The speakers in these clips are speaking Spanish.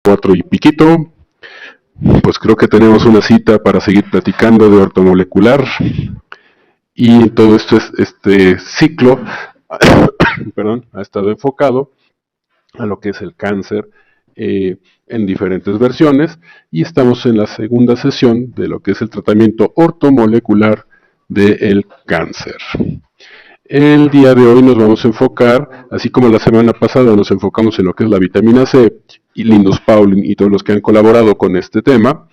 4 y piquito, pues creo que tenemos una cita para seguir platicando de ortomolecular y todo este ciclo perdón, ha estado enfocado a lo que es el cáncer en diferentes versiones y estamos en la segunda sesión de lo que es el tratamiento ortomolecular del cáncer. El día de hoy nos vamos a enfocar, así como la semana pasada nos enfocamos en lo que es la vitamina C y Linus Pauling y todos los que han colaborado con este tema,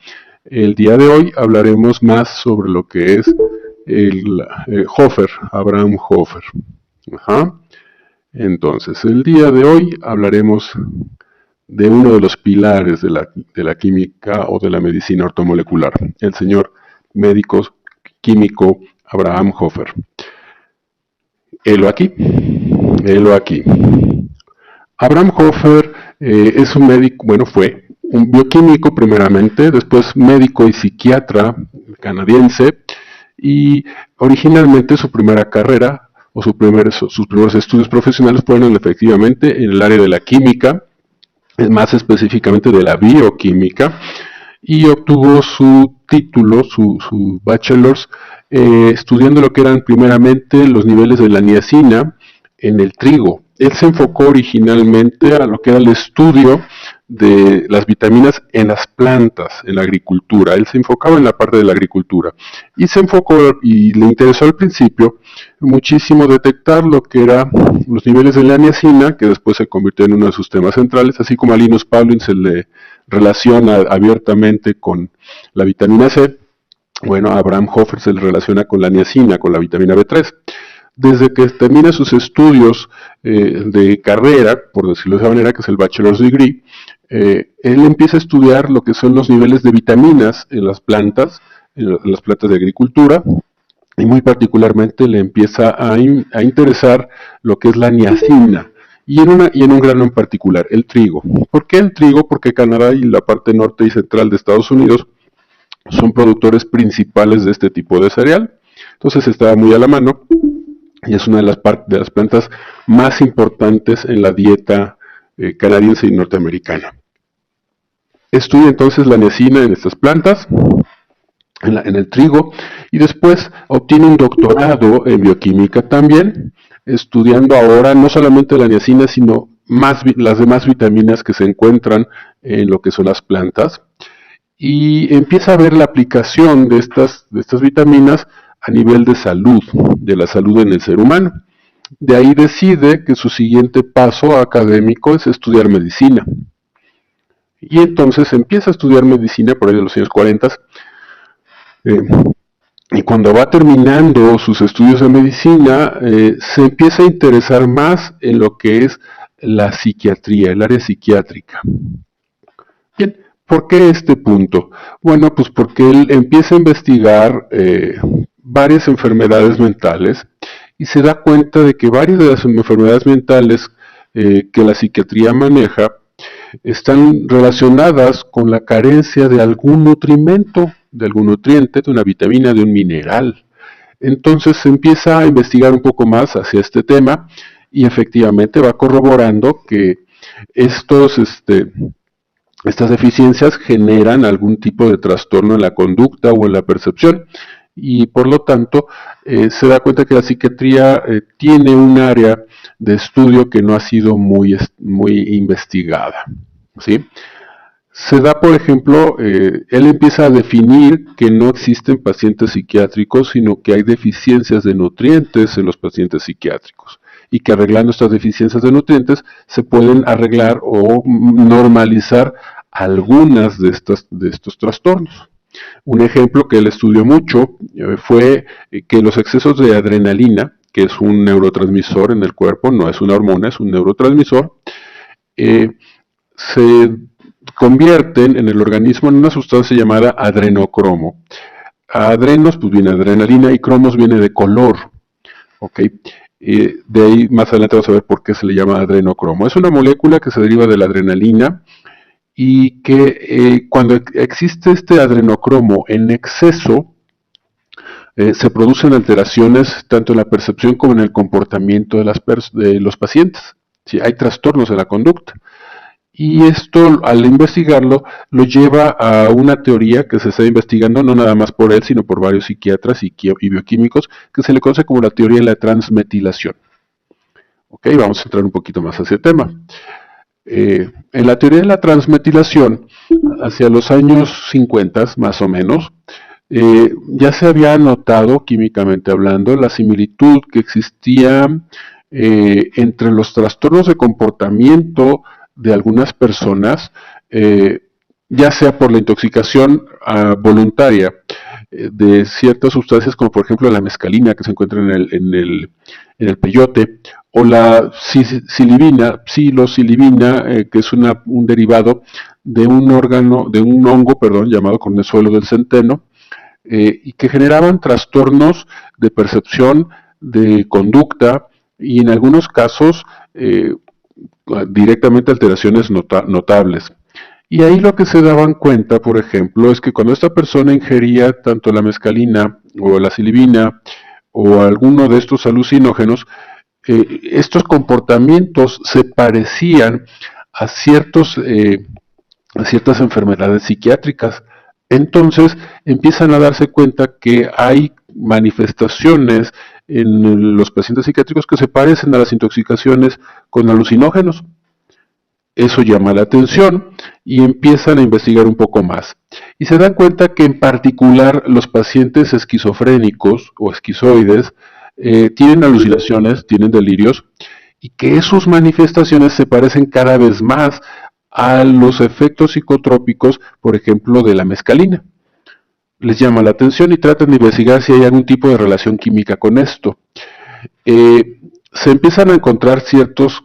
el día de hoy hablaremos más sobre lo que es el Hofer, Abraham Hofer. Ajá. Entonces, el día de hoy hablaremos de uno de los pilares de la química o de la medicina ortomolecular, el señor médico químico Abraham Hofer. Helo aquí. Abraham Hofer es un médico, bueno, fue un bioquímico primeramente, después médico y psiquiatra canadiense, y originalmente su primera carrera o sus primeros estudios profesionales fueron efectivamente en el área de la química, más específicamente de la bioquímica, y obtuvo su título, su bachelor's, estudiando lo que eran primeramente los niveles de la niacina en el trigo. Él se enfocó originalmente a lo que era el estudio de las vitaminas en las plantas, en la agricultura. Él se enfocaba en la parte de la agricultura y se enfocó y le interesó al principio muchísimo detectar lo que eran los niveles de la niacina, que después se convirtió en uno de sus temas centrales, así como a Linus Pauling se le relaciona abiertamente con la vitamina C. Bueno, a Abraham Hofer se le relaciona con la niacina, con la vitamina B3. Desde que termina sus estudios de carrera, por decirlo de esa manera, que es el Bachelor's Degree, él empieza a estudiar lo que son los niveles de vitaminas en las plantas de agricultura, y muy particularmente le empieza a interesar lo que es la niacina, y en un grano en particular, el trigo. ¿Por qué el trigo? Porque Canadá y la parte norte y central de Estados Unidos son productores principales de este tipo de cereal, entonces estaba muy a la mano, y es una de las plantas más importantes en la dieta canadiense y norteamericana. Estudia entonces la niacina en estas plantas, en el trigo, y después obtiene un doctorado en bioquímica también, estudiando ahora no solamente la niacina, sino las demás vitaminas que se encuentran en lo que son las plantas, y empieza a ver la aplicación de estas vitaminas a nivel de salud, de la salud en el ser humano. De ahí decide que su siguiente paso académico es estudiar medicina. Y entonces empieza a estudiar medicina por ahí de los años 40. Y cuando va terminando sus estudios de medicina, se empieza a interesar más en lo que es la psiquiatría, el área psiquiátrica. Bien, ¿por qué este punto? Bueno, pues porque él empieza a investigar varias enfermedades mentales y se da cuenta de que varias de las enfermedades mentales que la psiquiatría maneja están relacionadas con la carencia de algún nutrimento, de algún nutriente, de una vitamina, de un mineral. Entonces se empieza a investigar un poco más hacia este tema y efectivamente va corroborando que estas deficiencias generan algún tipo de trastorno en la conducta o en la percepción, y por lo tanto se da cuenta que la psiquiatría tiene un área de estudio que no ha sido muy investigada, ¿sí? Se da, por ejemplo, él empieza a definir que no existen pacientes psiquiátricos, sino que hay deficiencias de nutrientes en los pacientes psiquiátricos, y que arreglando estas deficiencias de nutrientes se pueden arreglar o normalizar algunas de estos trastornos. Un ejemplo que él estudió mucho fue que los excesos de adrenalina, que es un neurotransmisor en el cuerpo, no es una hormona, es un neurotransmisor, se convierten en el organismo en una sustancia llamada adrenocromo. Adrenos, pues viene adrenalina, y cromos viene de color, ¿ok? De ahí más adelante vamos a ver por qué se le llama adrenocromo. Es una molécula que se deriva de la adrenalina, y que cuando existe este adrenocromo en exceso, se producen alteraciones tanto en la percepción como en el comportamiento de los pacientes. ¿Sí? Hay trastornos en la conducta. Y esto, al investigarlo, lo lleva a una teoría que se está investigando no nada más por él, sino por varios psiquiatras y bioquímicos, que se le conoce como la teoría de la transmetilación. Ok, vamos a entrar un poquito más hacia el tema. En la teoría de la transmetilación, hacia los años 50 más o menos, ya se había notado, químicamente hablando, la similitud que existía entre los trastornos de comportamiento de algunas personas, ya sea por la intoxicación voluntaria de ciertas sustancias, como por ejemplo la mescalina que se encuentra en el peyote, o la psilocibina, que es un derivado de un hongo, llamado cornezuelo del centeno, y que generaban trastornos de percepción, de conducta y en algunos casos directamente alteraciones notables. Y ahí lo que se daban cuenta, por ejemplo, es que cuando esta persona ingería tanto la mescalina o la psilibina o alguno de estos alucinógenos, estos comportamientos se parecían a ciertas enfermedades psiquiátricas. Entonces empiezan a darse cuenta que hay manifestaciones en los pacientes psiquiátricos que se parecen a las intoxicaciones con alucinógenos. Eso llama la atención y empiezan a investigar un poco más. Y se dan cuenta que en particular los pacientes esquizofrénicos o esquizoides tienen alucinaciones, tienen delirios, y que sus manifestaciones se parecen cada vez más a los efectos psicotrópicos, por ejemplo, de la mescalina. Les llama la atención y tratan de investigar si hay algún tipo de relación química con esto. Se empiezan a encontrar ciertas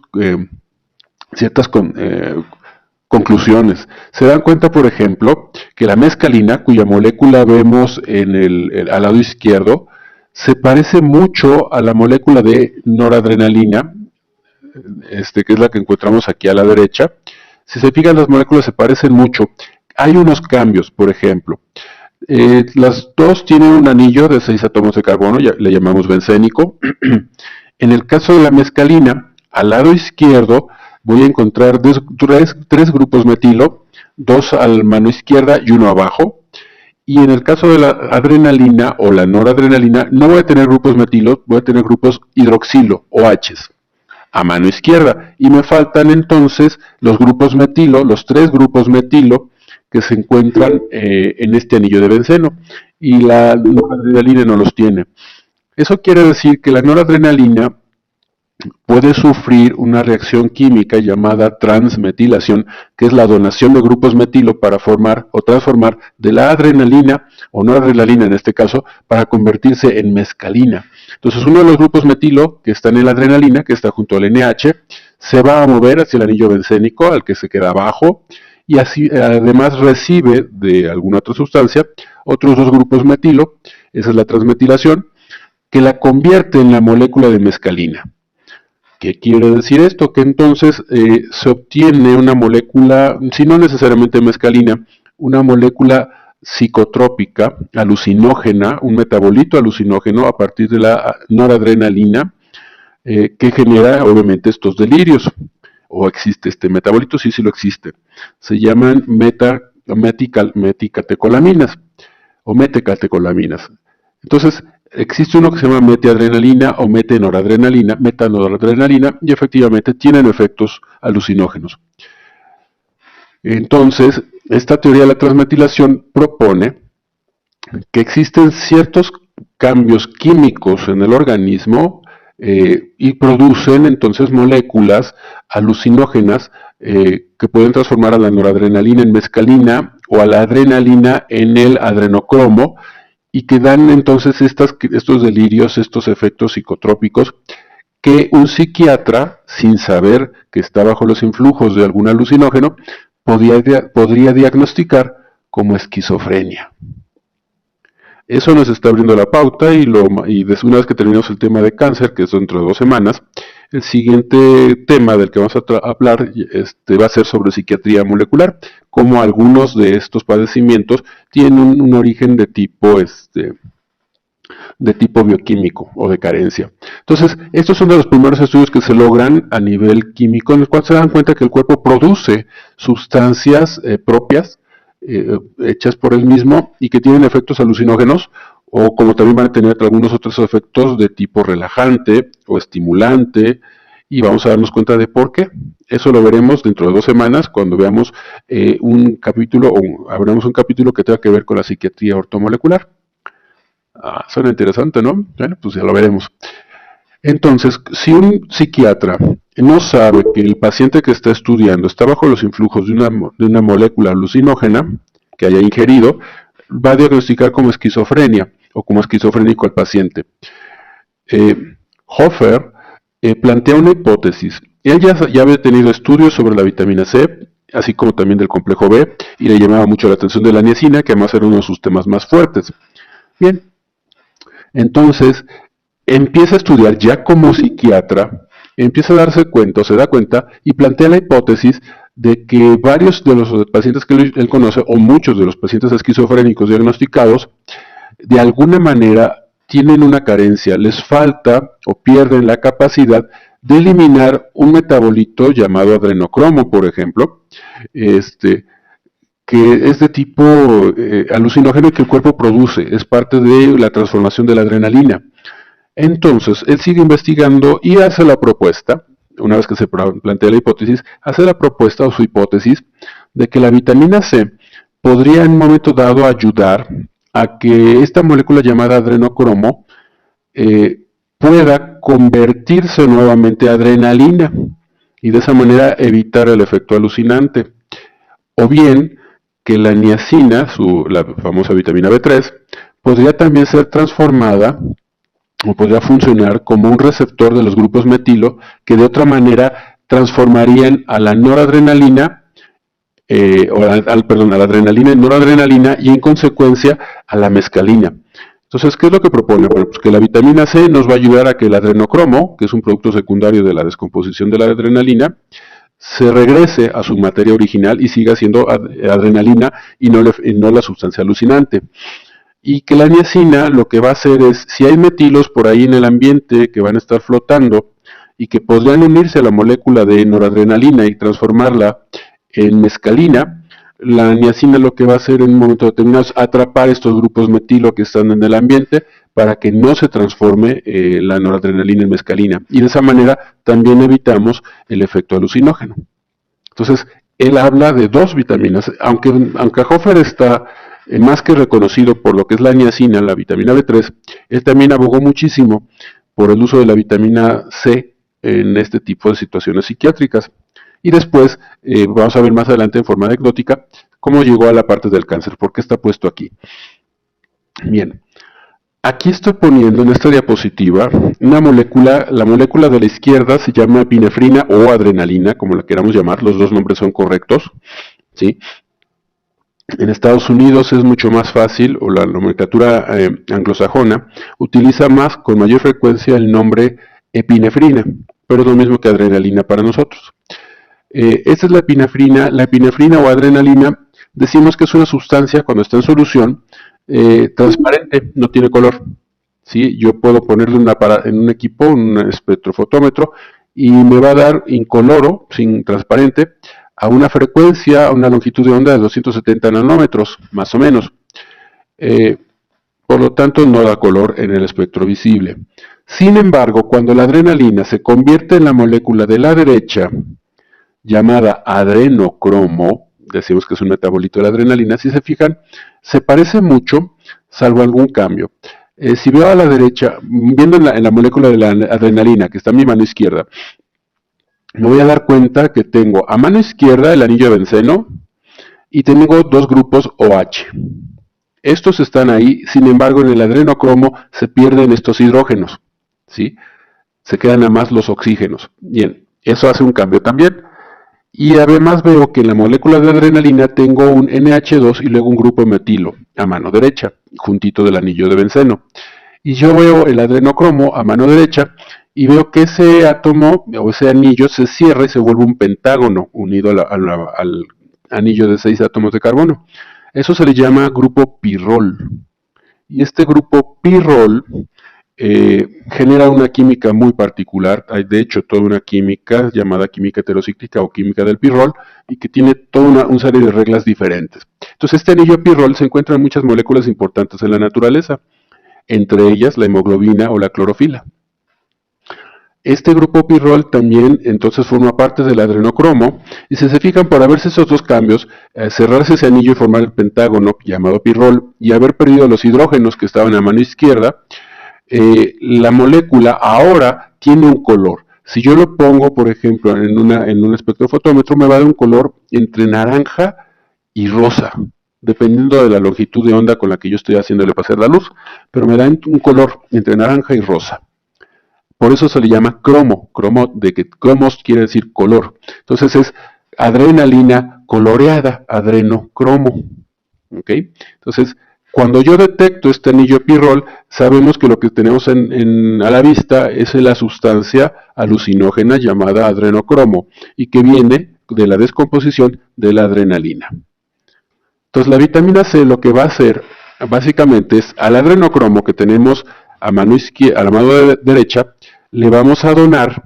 conclusiones. Se dan cuenta, por ejemplo, que la mescalina, cuya molécula vemos al lado izquierdo, se parece mucho a la molécula de noradrenalina, que es la que encontramos aquí a la derecha. Si se fijan, las moléculas se parecen mucho. Hay unos cambios, por ejemplo. Las dos tienen un anillo de 6 átomos de carbono, le llamamos bencénico. En el caso de la mescalina, al lado izquierdo voy a encontrar tres grupos metilo, 2 a la mano izquierda y uno abajo. Y en el caso de la adrenalina o la noradrenalina, no voy a tener grupos metilo, voy a tener grupos hidroxilo o H's a mano izquierda. Y me faltan entonces los grupos metilo, los 3 grupos metilo que se encuentran en este anillo de benceno. Y la noradrenalina no los tiene. Eso quiere decir que la noradrenalina puede sufrir una reacción química llamada transmetilación, que es la donación de grupos metilo para formar o transformar de la adrenalina, o noradrenalina en este caso, para convertirse en mescalina. Entonces uno de los grupos metilo que está en la adrenalina, que está junto al NH, se va a mover hacia el anillo bencénico, al que se queda abajo, y así además recibe de alguna otra sustancia otros 2 grupos metilo, esa es la transmetilación, que la convierte en la molécula de mescalina. ¿Qué quiere decir esto? Que entonces se obtiene una molécula, si no necesariamente mescalina, una molécula psicotrópica, alucinógena, un metabolito alucinógeno a partir de la noradrenalina, que genera obviamente estos delirios. ¿O existe este metabolito? Sí, sí lo existe. Se llaman meticatecolaminas o metacatecolaminas. Entonces, existe uno que se llama metiadrenalina o metanoradrenalina, y efectivamente tienen efectos alucinógenos. Entonces, esta teoría de la transmetilación propone que existen ciertos cambios químicos en el organismo y producen entonces moléculas alucinógenas que pueden transformar a la noradrenalina en mescalina o a la adrenalina en el adrenocromo, y que dan entonces estos delirios, estos efectos psicotrópicos que un psiquiatra, sin saber que está bajo los influjos de algún alucinógeno, podría diagnosticar como esquizofrenia. Eso nos está abriendo la pauta y una vez que terminemos el tema de cáncer, que es dentro de 2 semanas, el siguiente tema del que vamos a hablar va a ser sobre psiquiatría molecular, cómo algunos de estos padecimientos tienen un origen de tipo de tipo bioquímico o de carencia. Entonces, estos son de los primeros estudios que se logran a nivel químico, en el cual se dan cuenta que el cuerpo produce sustancias propias, hechas por él mismo y que tienen efectos alucinógenos, o como también van a tener algunos otros efectos de tipo relajante o estimulante, y vamos a darnos cuenta de por qué. Eso lo veremos dentro de 2 semanas cuando veamos un capítulo, o abramos un capítulo que tenga que ver con la psiquiatría ortomolecular. Suena interesante, ¿no? Bueno, pues ya lo veremos. Entonces, si un psiquiatra no sabe que el paciente que está estudiando está bajo los influjos de una molécula alucinógena que haya ingerido, va a diagnosticar como esquizofrenia o como esquizofrénico al paciente. Hofer plantea una hipótesis. Él ya había tenido estudios sobre la vitamina C, así como también del complejo B, y le llamaba mucho la atención de la niacina, que además era uno de sus temas más fuertes. Bien, entonces empieza a estudiar ya como psiquiatra, empieza a darse cuenta, o se da cuenta, y plantea la hipótesis de que varios de los pacientes que él conoce, o muchos de los pacientes esquizofrénicos diagnosticados, de alguna manera tienen una carencia, les falta o pierden la capacidad de eliminar un metabolito llamado adrenocromo, por ejemplo, que es de tipo alucinógeno que el cuerpo produce, es parte de la transformación de la adrenalina. Entonces, él sigue investigando y hace la propuesta, una vez que se plantea la hipótesis, hace la propuesta o su hipótesis de que la vitamina C podría en un momento dado ayudar a que esta molécula llamada adrenocromo pueda convertirse nuevamente a adrenalina y de esa manera evitar el efecto alucinante. O bien que la niacina, la famosa vitamina B3, podría también ser transformada o podría funcionar como un receptor de los grupos metilo que de otra manera transformarían a la noradrenalina, a la adrenalina en noradrenalina y en consecuencia a la mescalina. Entonces, ¿qué es lo que propone? Bueno, pues que la vitamina C nos va a ayudar a que el adrenocromo, que es un producto secundario de la descomposición de la adrenalina, se regrese a su materia original y siga siendo adrenalina y no la sustancia alucinante. Y que la niacina lo que va a hacer es, si hay metilos por ahí en el ambiente que van a estar flotando y que podrían unirse a la molécula de noradrenalina y transformarla en mescalina, la niacina lo que va a hacer en un momento determinado es atrapar estos grupos metilo que están en el ambiente para que no se transforme la noradrenalina en mescalina. Y de esa manera también evitamos el efecto alucinógeno. Entonces, él habla de 2 vitaminas, aunque Hofer está más que reconocido por lo que es la niacina, la vitamina B3, él también abogó muchísimo por el uso de la vitamina C en este tipo de situaciones psiquiátricas. Y después, vamos a ver más adelante en forma anecdótica, cómo llegó a la parte del cáncer, por qué está puesto aquí. Bien, aquí estoy poniendo en esta diapositiva una molécula, la molécula de la izquierda se llama epinefrina o adrenalina, como la queramos llamar, los 2 nombres son correctos, ¿sí? En Estados Unidos es mucho más fácil, o la nomenclatura anglosajona utiliza con mayor frecuencia el nombre epinefrina, pero es lo mismo que adrenalina para nosotros. Esta es la epinefrina o adrenalina, decimos que es una sustancia cuando está en solución transparente, no tiene color. ¿Sí? Yo puedo ponerle en un equipo, un espectrofotómetro, y me va a dar incoloro, sin transparente, a una frecuencia, a una longitud de onda de 270 nanómetros, más o menos. Por lo tanto, no da color en el espectro visible. Sin embargo, cuando la adrenalina se convierte en la molécula de la derecha, llamada adrenocromo, decimos que es un metabolito de la adrenalina, si se fijan, se parece mucho, salvo algún cambio. Si veo a la derecha, viendo en la molécula de la adrenalina, que está en mi mano izquierda, me voy a dar cuenta que tengo a mano izquierda el anillo de benceno y tengo 2 grupos OH. Estos están ahí, sin embargo en el adrenocromo se pierden estos hidrógenos, ¿sí? Se quedan nada más los oxígenos. Bien, eso hace un cambio también. Y además veo que en la molécula de adrenalina tengo un NH2 y luego un grupo metilo a mano derecha, juntito del anillo de benceno. Y yo veo el adrenocromo a mano derecha y veo que ese átomo o ese anillo se cierra y se vuelve un pentágono unido al anillo de 6 átomos de carbono. Eso se le llama grupo pirrol. y este grupo pirrol genera una química muy particular. Hay de hecho toda una química llamada química heterocíclica o química del pirrol, y que tiene toda una serie de reglas diferentes. Entonces este anillo pirrol se encuentra en muchas moléculas importantes en la naturaleza, entre ellas la hemoglobina o la clorofila. Este grupo pirrol también entonces forma parte del adrenocromo, y si se fijan, por haberse esos dos cambios, cerrarse ese anillo y formar el pentágono llamado pirrol, y haber perdido los hidrógenos que estaban a mano izquierda, la molécula ahora tiene un color. Si yo lo pongo, por ejemplo, en un espectrofotómetro, me va a dar un color entre naranja y rosa, dependiendo de la longitud de onda con la que yo estoy haciéndole pasar la luz, pero me da un color entre naranja y rosa. Por eso se le llama cromo, de que cromos quiere decir color. Entonces es adrenalina coloreada, adrenocromo. ¿Ok? Entonces, cuando yo detecto este anillo pirrol, sabemos que lo que tenemos a la vista es la sustancia alucinógena llamada adrenocromo, y que viene de la descomposición de la adrenalina. Entonces, la vitamina C lo que va a hacer básicamente es al adrenocromo que tenemos a mano izquierda, a la mano derecha, le vamos a donar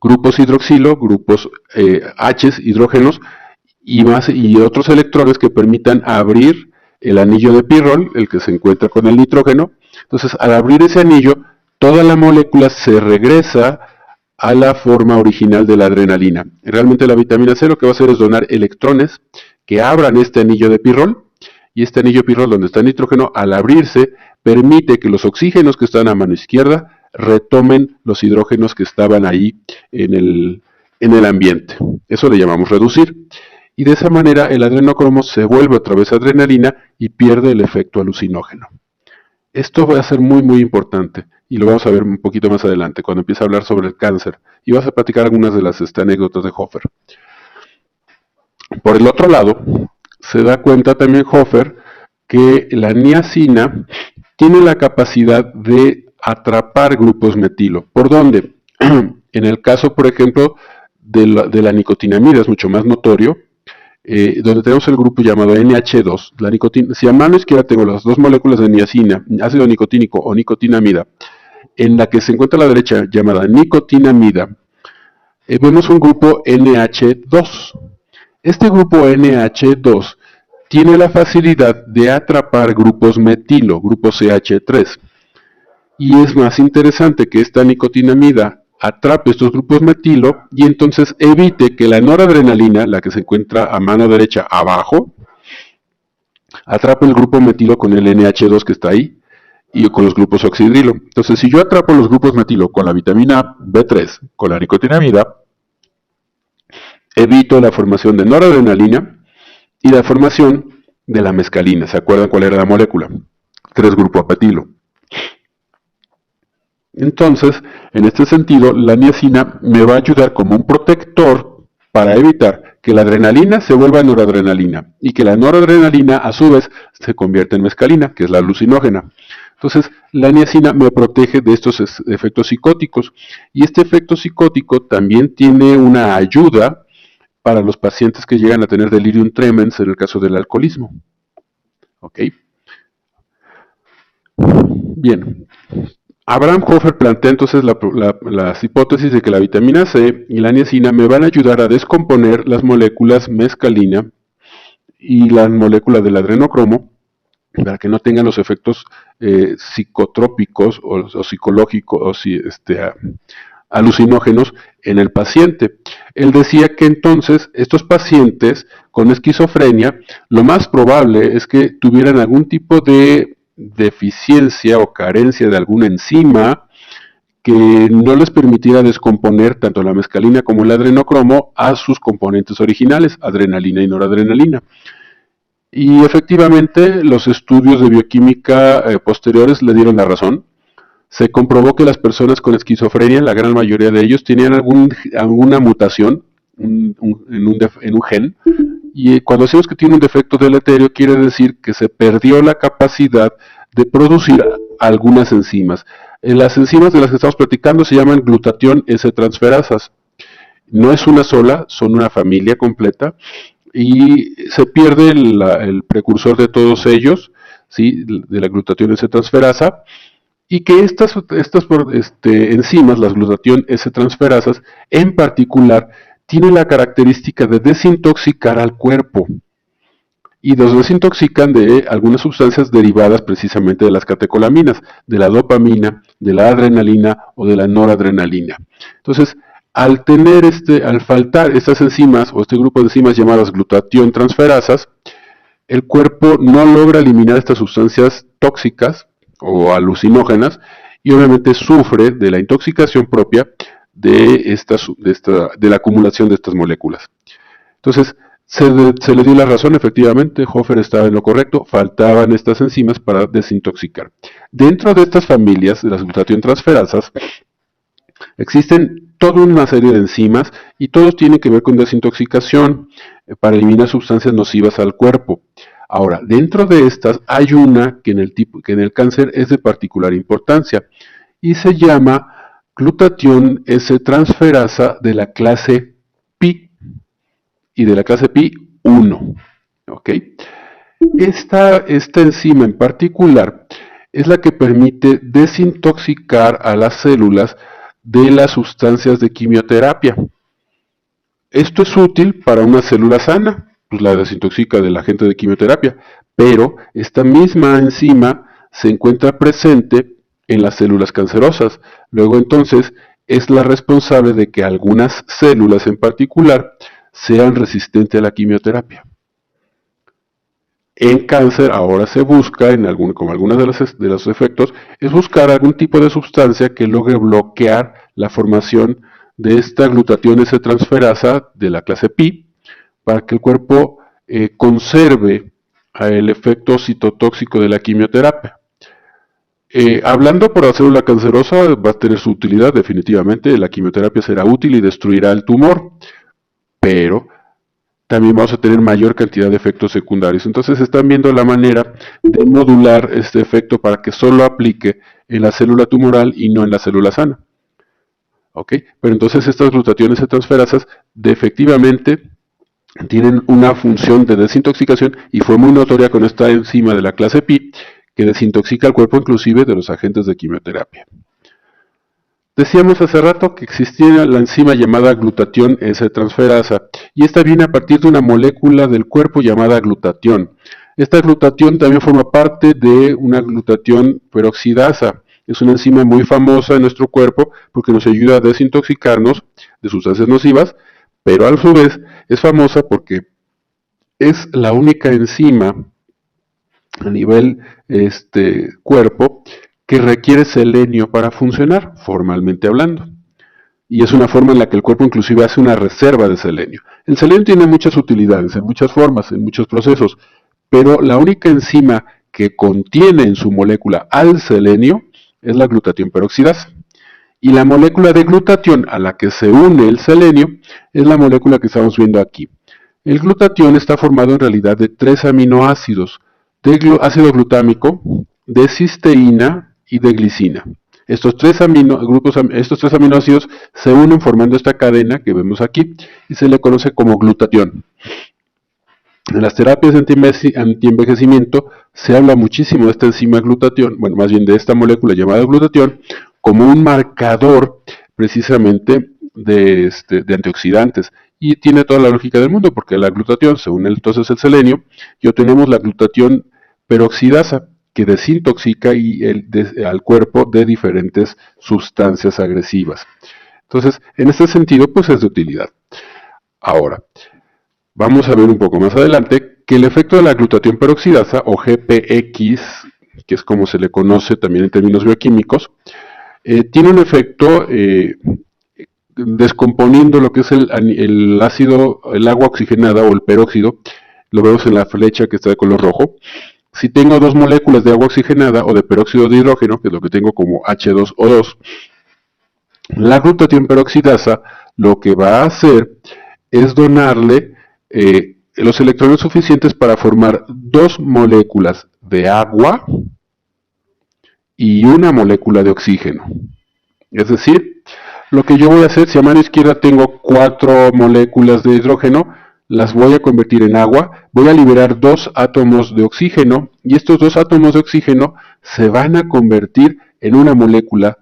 grupos hidroxilo, grupos H, hidrógenos, y otros electrones que permitan abrir el anillo de pirrol, el que se encuentra con el nitrógeno. Entonces, al abrir ese anillo, toda la molécula se regresa a la forma original de la adrenalina. Realmente la vitamina C lo que va a hacer es donar electrones que abran este anillo de pirrol, y este anillo de pirrol donde está el nitrógeno, al abrirse, permite que los oxígenos que están a mano izquierda retomen los hidrógenos que estaban ahí en el ambiente. Eso le llamamos reducir. Y de esa manera el adrenocromo se vuelve otra vez adrenalina y pierde el efecto alucinógeno. Esto va a ser muy muy importante, y lo vamos a ver un poquito más adelante cuando empiece a hablar sobre el cáncer, y vas a platicar algunas de las anécdotas de Hofer. Por el otro lado, se da cuenta también Hofer que la niacina tiene la capacidad de atrapar grupos metilo. ¿Por dónde? En el caso, por ejemplo, de la nicotinamida es mucho más notorio, donde tenemos el grupo llamado NH2. La nicotina, si a mano izquierda tengo las dos moléculas de niacina, ácido nicotínico o nicotinamida, en la que se encuentra a la derecha llamada nicotinamida, vemos un grupo NH2. Este grupo NH2 tiene la facilidad de atrapar grupos metilo, grupos CH3. Y es más interesante que esta nicotinamida atrape estos grupos metilo y entonces evite que la noradrenalina, la que se encuentra a mano derecha abajo, atrape el grupo metilo con el NH2 que está ahí y con los grupos oxidrilo. Entonces, si yo atrapo los grupos metilo con la vitamina B3, con la nicotinamida, evito la formación de noradrenalina y la formación de la mescalina. ¿Se acuerdan cuál era la molécula? 3-grupo apetilo. Entonces, en este sentido, la niacina me va a ayudar como un protector para evitar que la adrenalina se vuelva noradrenalina y que la noradrenalina a su vez se convierta en mescalina, que es la alucinógena. Entonces, la niacina me protege de estos efectos psicóticos, y este efecto psicótico también tiene una ayuda para los pacientes que llegan a tener delirium tremens en el caso del alcoholismo. ¿Ok? Bien. Abraham Hofer plantea entonces las hipótesis de que la vitamina C y la niacina me van a ayudar a descomponer las moléculas mescalina y las moléculas del adrenocromo para que no tengan los efectos psicotrópicos o psicológicos o alucinógenos en el paciente. Él decía que entonces estos pacientes con esquizofrenia, lo más probable es que tuvieran algún tipo de deficiencia o carencia de alguna enzima que no les permitiera descomponer tanto la mescalina como el adrenocromo a sus componentes originales, adrenalina y noradrenalina. Y efectivamente los estudios de bioquímica posteriores le dieron la razón. Se comprobó que las personas con esquizofrenia, la gran mayoría de ellos, tenían alguna mutación en un gen. Y cuando decimos que tiene un defecto deleterio, quiere decir que se perdió la capacidad de producir algunas enzimas. Las enzimas de las que estamos platicando se llaman glutatión S-transferasas. No es una sola, son una familia completa, y se pierde el precursor de todos ellos, ¿sí? De la glutatión S-transferasa, y que estas enzimas, las glutatión S-transferasas, en particular, tienen la característica de desintoxicar al cuerpo y los desintoxican de algunas sustancias derivadas precisamente de las catecolaminas, de la dopamina, de la adrenalina o de la noradrenalina. Entonces, al faltar estas enzimas o este grupo de enzimas llamadas glutatión transferasas, el cuerpo no logra eliminar estas sustancias tóxicas o alucinógenas y obviamente sufre de la intoxicación propia de la acumulación de estas moléculas. Entonces, se le dio la razón, efectivamente, Hofer estaba en lo correcto, faltaban estas enzimas para desintoxicar. Dentro de estas familias de las glutatión transferasas, existen toda una serie de enzimas y todos tienen que ver con desintoxicación para eliminar sustancias nocivas al cuerpo. Ahora, dentro de estas hay una que en el cáncer es de particular importancia y se llama glutatión S-transferasa de la clase Pi y de la clase Pi 1. ¿Ok? Esta enzima en particular es la que permite desintoxicar a las células de las sustancias de quimioterapia. Esto es útil para una célula sana, pues la desintoxica del agente de quimioterapia, pero esta misma enzima se encuentra presente en las células cancerosas. Luego entonces es la responsable de que algunas células en particular sean resistentes a la quimioterapia. En cáncer ahora se busca, como algunos de los efectos, es buscar algún tipo de sustancia que logre bloquear la formación de esta glutatión S-transferasa de la clase Pi para que el cuerpo conserve el efecto citotóxico de la quimioterapia. Hablando por la célula cancerosa, va a tener su utilidad definitivamente, la quimioterapia será útil y destruirá el tumor, pero también vamos a tener mayor cantidad de efectos secundarios. Entonces están viendo la manera de modular este efecto para que solo aplique en la célula tumoral y no en la célula sana. ¿Ok? Pero entonces estas glutationes S-transferasas efectivamente tienen una función de desintoxicación y fue muy notoria con esta enzima de la clase Pi que desintoxica el cuerpo inclusive de los agentes de quimioterapia. Decíamos hace rato que existía la enzima llamada glutatión S-transferasa y esta viene a partir de una molécula del cuerpo llamada glutatión. Esta glutatión también forma parte de una glutatión peroxidasa. Es una enzima muy famosa en nuestro cuerpo porque nos ayuda a desintoxicarnos de sustancias nocivas, pero a su vez es famosa porque es la única enzima a nivel cuerpo que requiere selenio para funcionar, formalmente hablando. Y es una forma en la que el cuerpo inclusive hace una reserva de selenio. El selenio tiene muchas utilidades, en muchas formas, en muchos procesos, pero la única enzima que contiene en su molécula al selenio es la glutatión peroxidasa. Y la molécula de glutatión a la que se une el selenio es la molécula que estamos viendo aquí. El glutatión está formado en realidad de 3 aminoácidos, de ácido glutámico, de cisteína y de glicina. Estos tres aminoácidos se unen formando esta cadena que vemos aquí y se le conoce como glutatión. En las terapias de antienvejecimiento se habla muchísimo de esta enzima glutatión, bueno, más bien de esta molécula llamada glutatión, como un marcador precisamente de antioxidantes. Y tiene toda la lógica del mundo, porque la glutatión se une entonces el selenio y obtenemos la glutatión peroxidasa, que desintoxica al cuerpo de diferentes sustancias agresivas. Entonces, en este sentido, pues es de utilidad. Ahora, vamos a ver un poco más adelante que el efecto de la glutatión peroxidasa, o GPX, que es como se le conoce también en términos bioquímicos, tiene un efecto descomponiendo lo que es el ácido, el agua oxigenada o el peróxido. Lo vemos en la flecha que está de color rojo. Si tengo dos moléculas de agua oxigenada o de peróxido de hidrógeno, que es lo que tengo como H2O2, la glutatión peroxidasa lo que va a hacer es donarle los electrones suficientes para formar dos moléculas de agua y una molécula de oxígeno. Es decir, lo que yo voy a hacer, si a mano izquierda tengo 4 moléculas de hidrógeno, las voy a convertir en agua, voy a liberar 2 átomos de oxígeno y estos 2 átomos de oxígeno se van a convertir en una molécula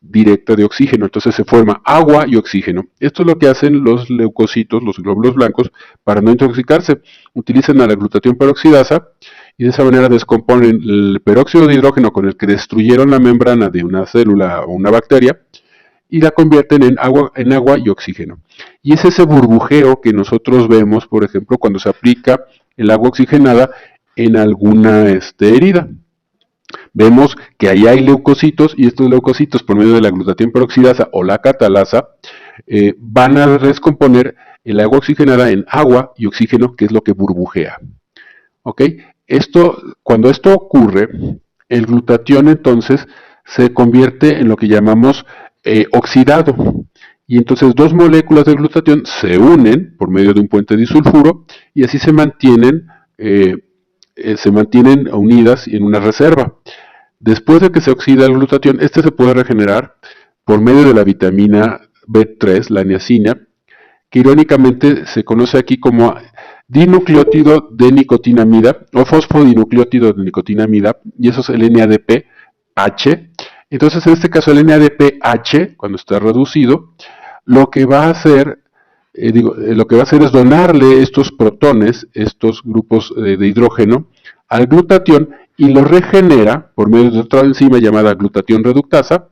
directa de oxígeno. Entonces se forma agua y oxígeno. Esto es lo que hacen los leucocitos, los glóbulos blancos, para no intoxicarse. Utilizan a la glutatión peroxidasa y de esa manera descomponen el peróxido de hidrógeno con el que destruyeron la membrana de una célula o una bacteria y la convierten en agua y oxígeno. Y es ese burbujeo que nosotros vemos, por ejemplo, cuando se aplica el agua oxigenada en alguna herida. Vemos que ahí hay leucocitos y estos leucocitos, por medio de la glutatión peroxidasa o la catalasa, van a descomponer el agua oxigenada en agua y oxígeno, que es lo que burbujea. ¿Ok? Cuando esto ocurre, el glutatión entonces se convierte en lo que llamamos oxidado. Y entonces 2 moléculas de glutatión se unen por medio de un puente disulfuro y así se mantienen unidas en una reserva. Después de que se oxida el glutatión, este se puede regenerar por medio de la vitamina B3, la niacina, que irónicamente se conoce aquí como dinucleótido de nicotinamida o fosfodinucleótido de nicotinamida, y eso es el NADPH. Entonces, en este caso, el NADPH, cuando está reducido, lo que va a hacer es donarle estos protones, estos grupos de hidrógeno, al glutatión y lo regenera por medio de otra enzima llamada glutatión reductasa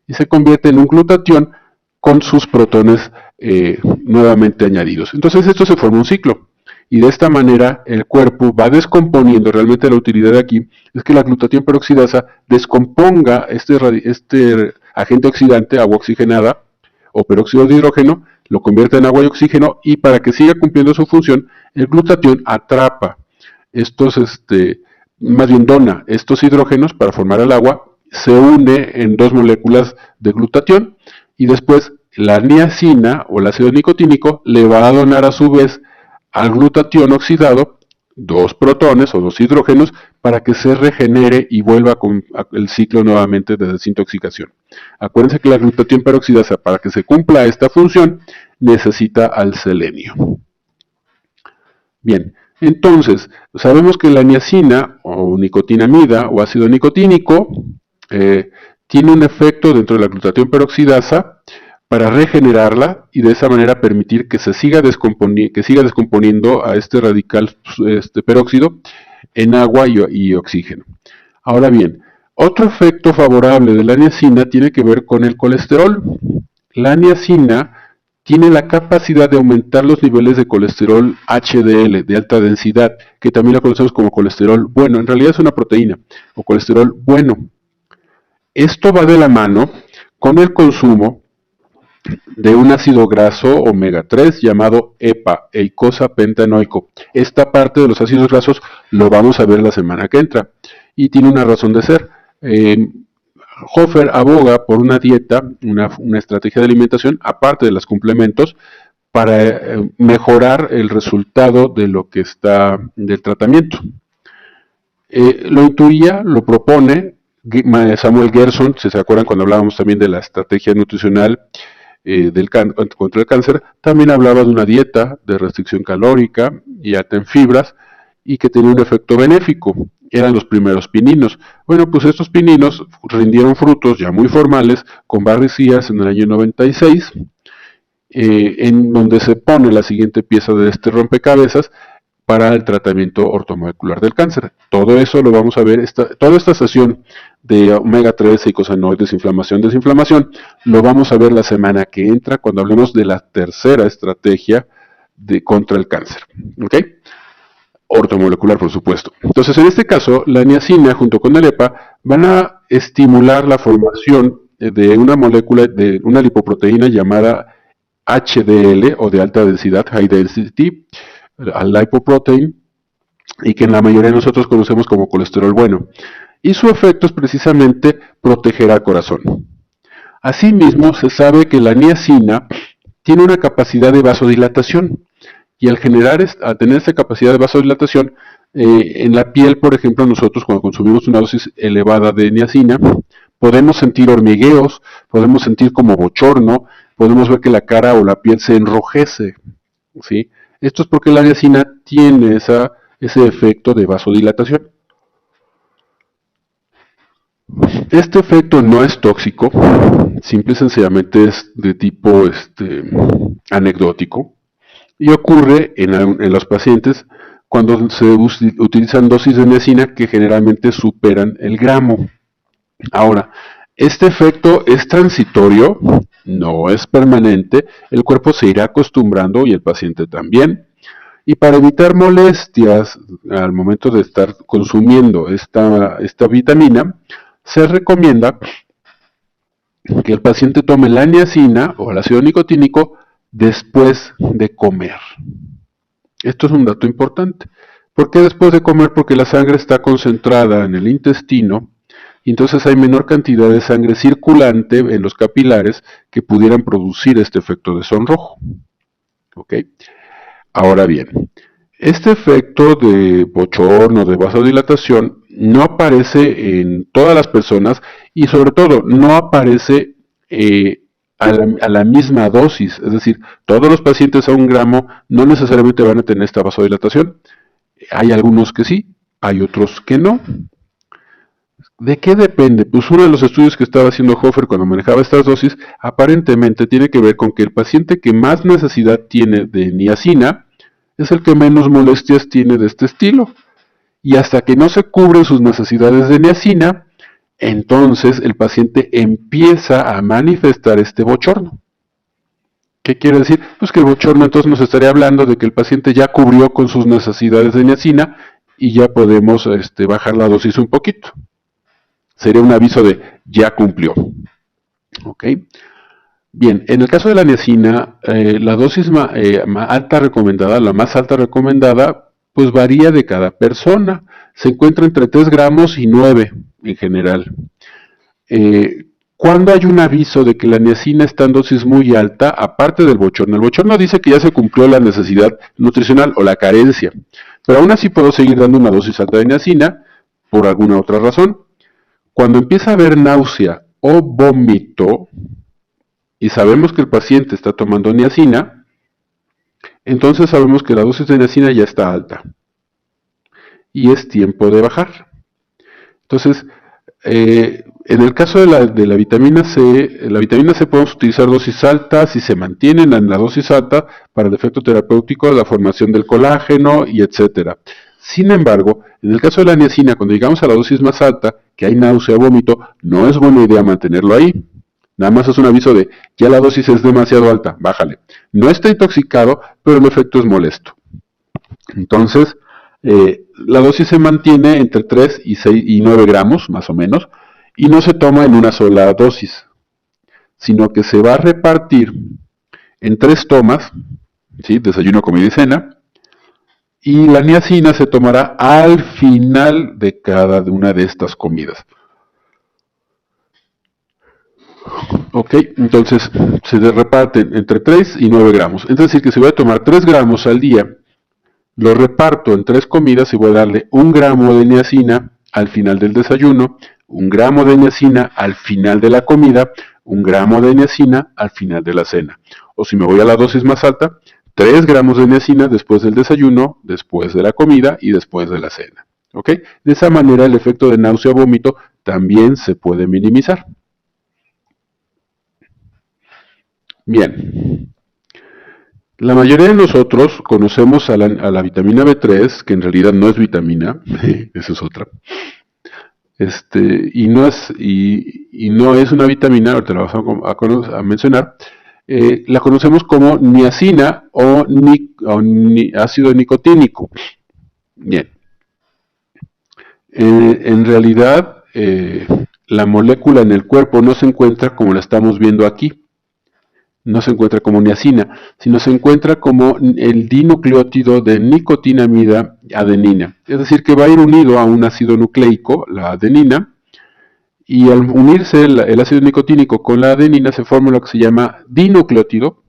y se convierte en un glutatión con sus protones nuevamente añadidos. Entonces esto se forma un ciclo y de esta manera el cuerpo va descomponiendo. Realmente la utilidad de aquí es que la glutatión peroxidasa descomponga este agente oxidante, agua oxigenada o peróxido de hidrógeno, lo convierte en agua y oxígeno y para que siga cumpliendo su función, el glutatión atrapa más bien dona estos hidrógenos para formar el agua, se une en 2 moléculas de glutatión y después la niacina o el ácido nicotínico le va a donar a su vez al glutatión oxidado 2 protones o 2 hidrógenos para que se regenere y vuelva con el ciclo nuevamente de desintoxicación. Acuérdense que la glutatión peroxidasa, para que se cumpla esta función, necesita al selenio. Bien, entonces, sabemos que la niacina o nicotinamida o ácido nicotínico tiene un efecto dentro de la glutatión peroxidasa para regenerarla y de esa manera permitir que se siga descomponiendo a este radical peróxido en agua y oxígeno. Ahora bien, otro efecto favorable de la niacina tiene que ver con el colesterol. La niacina tiene la capacidad de aumentar los niveles de colesterol HDL, de alta densidad, que también lo conocemos como colesterol bueno. En realidad es una proteína, o colesterol bueno. Esto va de la mano con el consumo de un ácido graso omega 3 llamado EPA, eicosapentaenoico. Esta parte de los ácidos grasos lo vamos a ver la semana que entra y tiene una razón de ser. Hofer aboga por una dieta, una estrategia de alimentación, aparte de los complementos, para mejorar el resultado de lo que está del tratamiento. Lo intuía, lo propone Samuel Gerson, si se acuerdan cuando hablábamos también de la estrategia nutricional contra el cáncer, también hablaba de una dieta de restricción calórica y alta en fibras y que tenía un efecto benéfico. Eran los primeros pininos. Bueno, pues estos pininos rindieron frutos ya muy formales con Barry Sears en el año 96, en donde se pone la siguiente pieza de este rompecabezas para el tratamiento ortomolecular del cáncer. Todo eso lo vamos a ver, toda esta sesión de omega 3, eicosanoides, inflamación, desinflamación, lo vamos a ver la semana que entra cuando hablemos de la tercera estrategia contra el cáncer. ¿Ok? Ortomolecular, por supuesto. Entonces, en este caso, la niacina junto con el EPA van a estimular la formación de una molécula, de una lipoproteína llamada HDL o de alta densidad, High Density Lipoprotein, y que en la mayoría de nosotros conocemos como colesterol bueno. Y su efecto es precisamente proteger al corazón. Asimismo, se sabe que la niacina tiene una capacidad de vasodilatación. Y al tener esa capacidad de vasodilatación, en la piel, por ejemplo, nosotros cuando consumimos una dosis elevada de niacina, podemos sentir hormigueos, podemos sentir como bochorno, podemos ver que la cara o la piel se enrojece, ¿sí? Esto es porque la niacina tiene ese efecto de vasodilatación. Este efecto no es tóxico, simple y sencillamente es de tipo anecdótico y ocurre en los pacientes cuando se utilizan dosis de niacina que generalmente superan el gramo. Ahora, este efecto es transitorio, no es permanente, el cuerpo se irá acostumbrando y el paciente también. Y para evitar molestias al momento de estar consumiendo esta vitamina, se recomienda que el paciente tome la niacina o el ácido nicotínico después de comer. Esto es un dato importante. ¿Por qué después de comer? Porque la sangre está concentrada en el intestino y entonces hay menor cantidad de sangre circulante en los capilares que pudieran producir este efecto de sonrojo. ¿Ok? Ahora bien, este efecto de bochorno, de vasodilatación, no aparece en todas las personas y sobre todo no aparece a la misma dosis. Es decir, todos los pacientes a 1 gramo no necesariamente van a tener esta vasodilatación. Hay algunos que sí, hay otros que no. ¿De qué depende? Pues uno de los estudios que estaba haciendo Hofer cuando manejaba estas dosis aparentemente tiene que ver con que el paciente que más necesidad tiene de niacina es el que menos molestias tiene de este estilo. Y hasta que no se cubren sus necesidades de niacina, entonces el paciente empieza a manifestar este bochorno. ¿Qué quiere decir? Pues que el bochorno entonces nos estaría hablando de que el paciente ya cubrió con sus necesidades de niacina y ya podemos bajar la dosis un poquito. Sería un aviso de ya cumplió. ¿Ok? Bien, en el caso de la niacina, la dosis alta recomendada, la más alta recomendada, pues varía de cada persona. Se encuentra entre 3 gramos y 9 en general. ¿Cuándo hay un aviso de que la niacina está en dosis muy alta, aparte del bochorno? El bochorno dice que ya se cumplió la necesidad nutricional o la carencia, pero aún así puedo seguir dando una dosis alta de niacina por alguna otra razón. Cuando empieza a haber náusea o vómito, y sabemos que el paciente está tomando niacina, entonces sabemos que la dosis de niacina ya está alta. Y es tiempo de bajar. Entonces, en el caso de la vitamina C podemos utilizar dosis altas y se mantienen en la dosis alta para el efecto terapéutico, la formación del colágeno y etcétera. Sin embargo, en el caso de la niacina, cuando llegamos a la dosis más alta, que hay náusea o vómito, no es buena idea mantenerlo ahí. Nada más es un aviso de, ya la dosis es demasiado alta, bájale. No está intoxicado, pero el efecto es molesto. Entonces, la dosis se mantiene entre 3 y 9 gramos, más o menos, y no se toma en una sola dosis, sino que se va a repartir en 3 tomas, ¿sí? Desayuno, comida y cena, y la niacina se tomará al final de cada una de estas comidas. Ok, entonces se reparten entre 3 y 9 gramos. Es decir, que si voy a tomar 3 gramos al día, lo reparto en 3 comidas y voy a darle 1 gramo de niacina al final del desayuno, 1 gramo de niacina al final de la comida, 1 gramo de niacina al final de la cena. O si me voy a la dosis más alta, 3 gramos de niacina después del desayuno, después de la comida y después de la cena. ¿Ok? De esa manera el efecto de náusea o vómito también se puede minimizar. Bien, la mayoría de nosotros conocemos a la vitamina B3, que en realidad no es vitamina, esa es otra, y no es una vitamina, ahorita la vamos a mencionar, la conocemos como niacina o ácido nicotínico. Bien, en realidad la molécula en el cuerpo no se encuentra como la estamos viendo aquí. No se encuentra como niacina, sino se encuentra como el dinucleótido de nicotinamida adenina. Es decir, que va a ir unido a un ácido nucleico, la adenina, y al unirse el ácido nicotínico con la adenina se forma lo que se llama dinucleótido,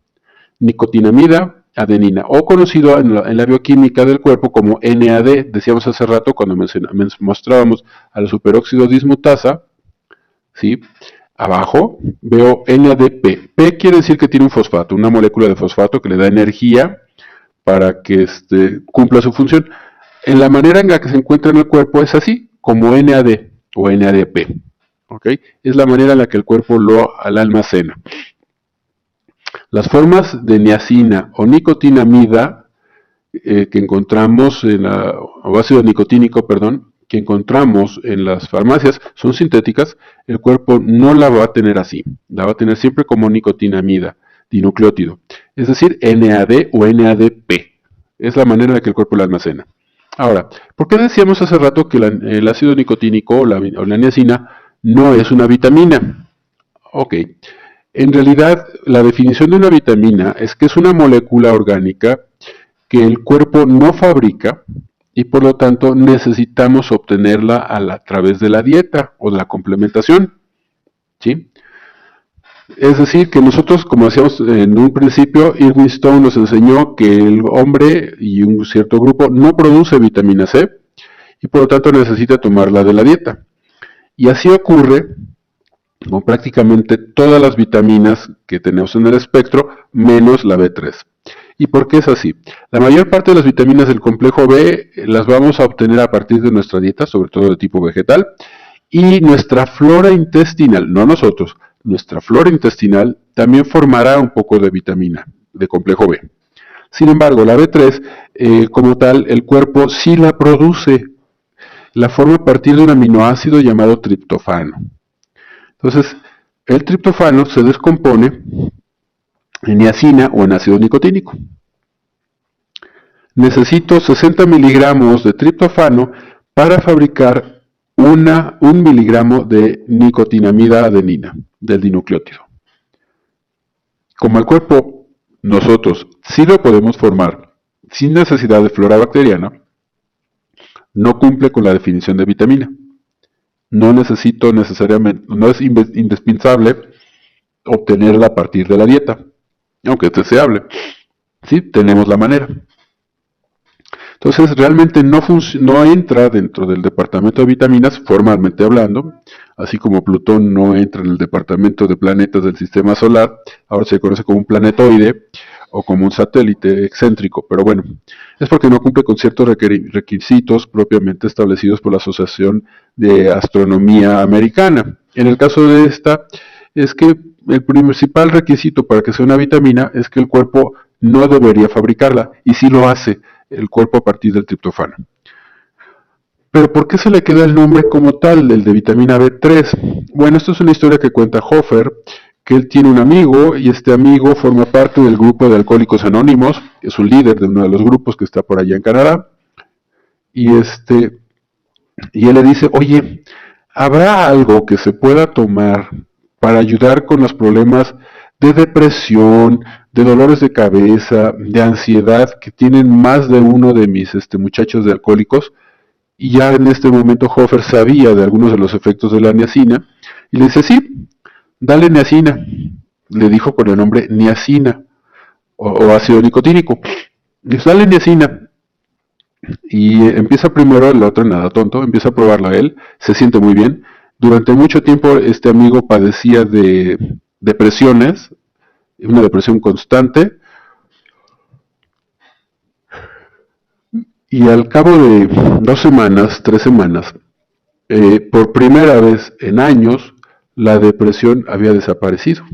nicotinamida adenina, o conocido en la bioquímica del cuerpo como NAD. Decíamos hace rato cuando mostrábamos a la superóxido dismutasa, ¿sí? Abajo veo NADP. P quiere decir que tiene un fosfato, una molécula de fosfato que le da energía para que cumpla su función. En la manera en la que se encuentra en el cuerpo es así, como NAD o NADP. ¿Okay? Es la manera en la que el cuerpo lo almacena. Las formas de niacina o nicotinamida que encontramos o ácido nicotínico, perdón, que encontramos en las farmacias son sintéticas. El cuerpo no la va a tener así, la va a tener siempre como nicotinamida, dinucleótido, es decir, NAD o NADP. Es la manera en la que el cuerpo la almacena. Ahora, ¿por qué decíamos hace rato que el ácido nicotínico o la niacina no es una vitamina? Ok, en realidad la definición de una vitamina es que es una molécula orgánica que el cuerpo no fabrica y por lo tanto necesitamos obtenerla a través de la dieta o de la complementación. ¿Sí? Es decir, que nosotros, como decíamos en un principio, Irving Stone nos enseñó que el hombre y un cierto grupo no produce vitamina C y por lo tanto necesita tomarla de la dieta. Y así ocurre con prácticamente todas las vitaminas que tenemos en el espectro, menos la B3. ¿Y por qué es así? La mayor parte de las vitaminas del complejo B las vamos a obtener a partir de nuestra dieta, sobre todo de tipo vegetal, y nuestra flora intestinal, no nosotros, nuestra flora intestinal también formará un poco de vitamina de complejo B. Sin embargo, la B3, como tal, el cuerpo sí la produce, la forma a partir de un aminoácido llamado triptofano. Entonces, el triptofano se descompone en niacina o en ácido nicotínico. Necesito 60 miligramos de triptofano para fabricar 1 miligramo de nicotinamida adenina, del dinucleótido. Como el cuerpo, nosotros sí lo podemos formar sin necesidad de flora bacteriana, no cumple con la definición de vitamina. No necesito necesariamente, no es indispensable obtenerla a partir de la dieta, aunque es deseable. Sí, tenemos la manera. Entonces realmente no entra dentro del departamento de vitaminas, formalmente hablando, así como Plutón no entra en el departamento de planetas del sistema solar, ahora se conoce como un planetoide o como un satélite excéntrico, pero bueno, es porque no cumple con ciertos requisitos propiamente establecidos por la Asociación de Astronomía Americana. En el caso de esta, es que el principal requisito para que sea una vitamina es que el cuerpo no debería fabricarla, y sí lo hace el cuerpo a partir del triptofano. Pero ¿por qué se le queda el nombre como tal, el de vitamina B3? Bueno, esto es una historia que cuenta Hofer, que él tiene un amigo y este amigo forma parte del grupo de Alcohólicos Anónimos, es un líder de uno de los grupos que está por allá en Canadá, y él le dice, oye, ¿habrá algo que se pueda tomar para ayudar con los problemas de depresión, de dolores de cabeza, de ansiedad que tienen más de uno de mis muchachos de alcohólicos? Y ya en este momento Hofer sabía de algunos de los efectos de la niacina y le dice, sí, dale niacina. Le dijo con el nombre niacina o ácido nicotínico. Le dice, dale niacina. Y empieza primero, el otro nada tonto, empieza a probarla él, se siente muy bien. Durante mucho tiempo este amigo padecía de depresiones, una depresión constante, y al cabo de 2 semanas, 3 semanas, por primera vez en años, la depresión había desaparecido.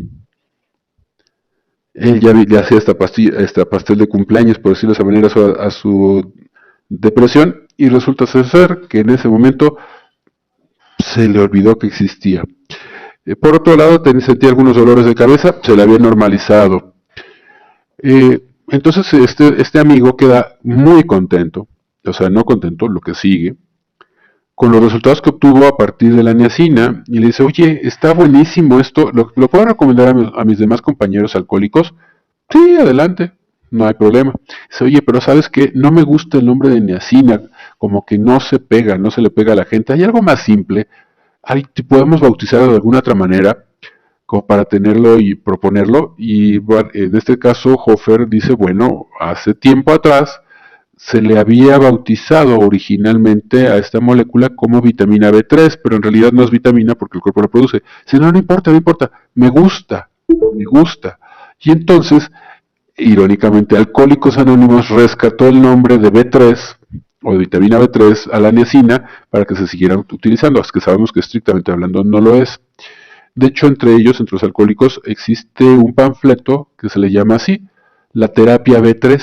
Él ya le hacía esta pastel de cumpleaños, por decirlo de esa manera, a su depresión, y resulta ser que en ese momento se le olvidó que existía. Por otro lado, sentía algunos dolores de cabeza, se le había normalizado. Entonces este amigo queda muy contento, o sea, no contento, lo que sigue, con los resultados que obtuvo a partir de la niacina, y le dice, oye, está buenísimo esto, ¿lo puedo recomendar a mis demás compañeros alcohólicos? Sí, adelante, no hay problema. Dice, oye, pero ¿sabes qué? No me gusta el nombre de niacina, como que no se pega, no se le pega a la gente. Hay algo más simple, podemos bautizarlo de alguna otra manera, como para tenerlo y proponerlo, y bueno, en este caso Hofer dice, bueno, hace tiempo atrás se le había bautizado originalmente a esta molécula como vitamina B3, pero en realidad no es vitamina porque el cuerpo la produce. Dice, no importa, me gusta. Y entonces irónicamente, Alcohólicos Anónimos rescató el nombre de B3 o de vitamina B3 a la niacina para que se siguiera utilizando, es que sabemos que estrictamente hablando no lo es. De hecho, entre ellos, entre los alcohólicos, existe un panfleto que se le llama así, la terapia B3,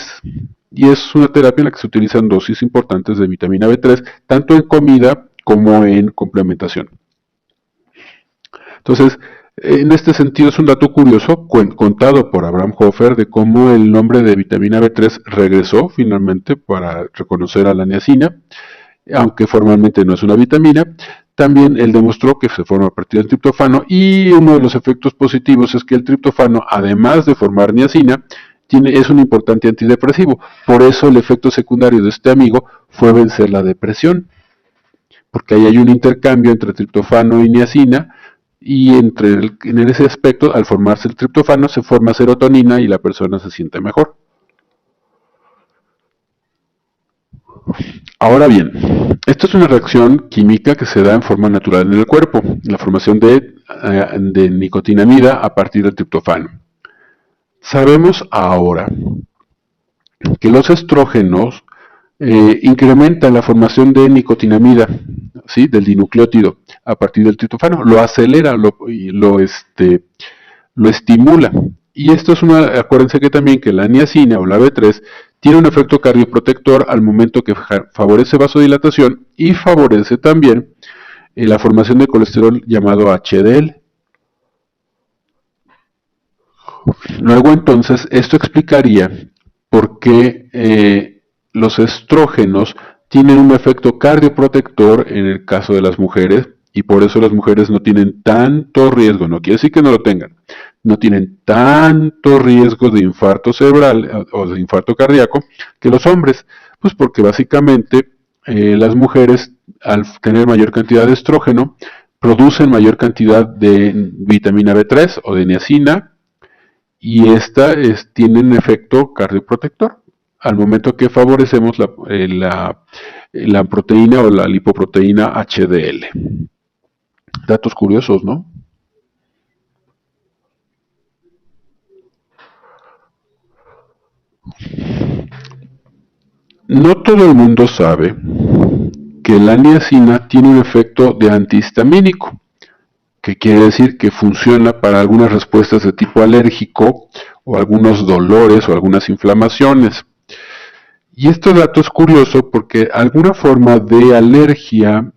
y es una terapia en la que se utilizan dosis importantes de vitamina B3, tanto en comida como en complementación. Entonces, en este sentido es un dato curioso contado por Abraham Hoffer de cómo el nombre de vitamina B3 regresó finalmente para reconocer a la niacina, aunque formalmente no es una vitamina. También él demostró que se forma a partir del triptófano y uno de los efectos positivos es que el triptófano, además de formar niacina, es un importante antidepresivo. Por eso el efecto secundario de este amigo fue vencer la depresión, porque ahí hay un intercambio entre triptófano y niacina, y en ese aspecto, al formarse el triptófano, se forma serotonina y la persona se siente mejor. Ahora bien, esto es una reacción química que se da en forma natural en el cuerpo, la formación de nicotinamida a partir del triptófano. Sabemos ahora que los estrógenos incrementan la formación de nicotinamida, ¿sí? Del dinucleótido a partir del triptófano, lo acelera, lo estimula. Y esto es acuérdense que también que la niacina o la B3 tiene un efecto cardioprotector al momento que favorece vasodilatación y favorece también la formación de colesterol llamado HDL. Luego entonces esto explicaría por qué los estrógenos tienen un efecto cardioprotector en el caso de las mujeres y por eso las mujeres no tienen tanto riesgo, no quiere decir que no lo tengan, no tienen tanto riesgo de infarto cerebral o de infarto cardíaco que los hombres, pues porque básicamente las mujeres al tener mayor cantidad de estrógeno producen mayor cantidad de vitamina B3 o de niacina y esta tiene un efecto cardioprotector al momento que favorecemos la proteína o la lipoproteína HDL. Datos curiosos, ¿no? No todo el mundo sabe que la niacina tiene un efecto de antihistamínico, que quiere decir que funciona para algunas respuestas de tipo alérgico o algunos dolores o algunas inflamaciones. Y este dato es curioso porque alguna forma de alergia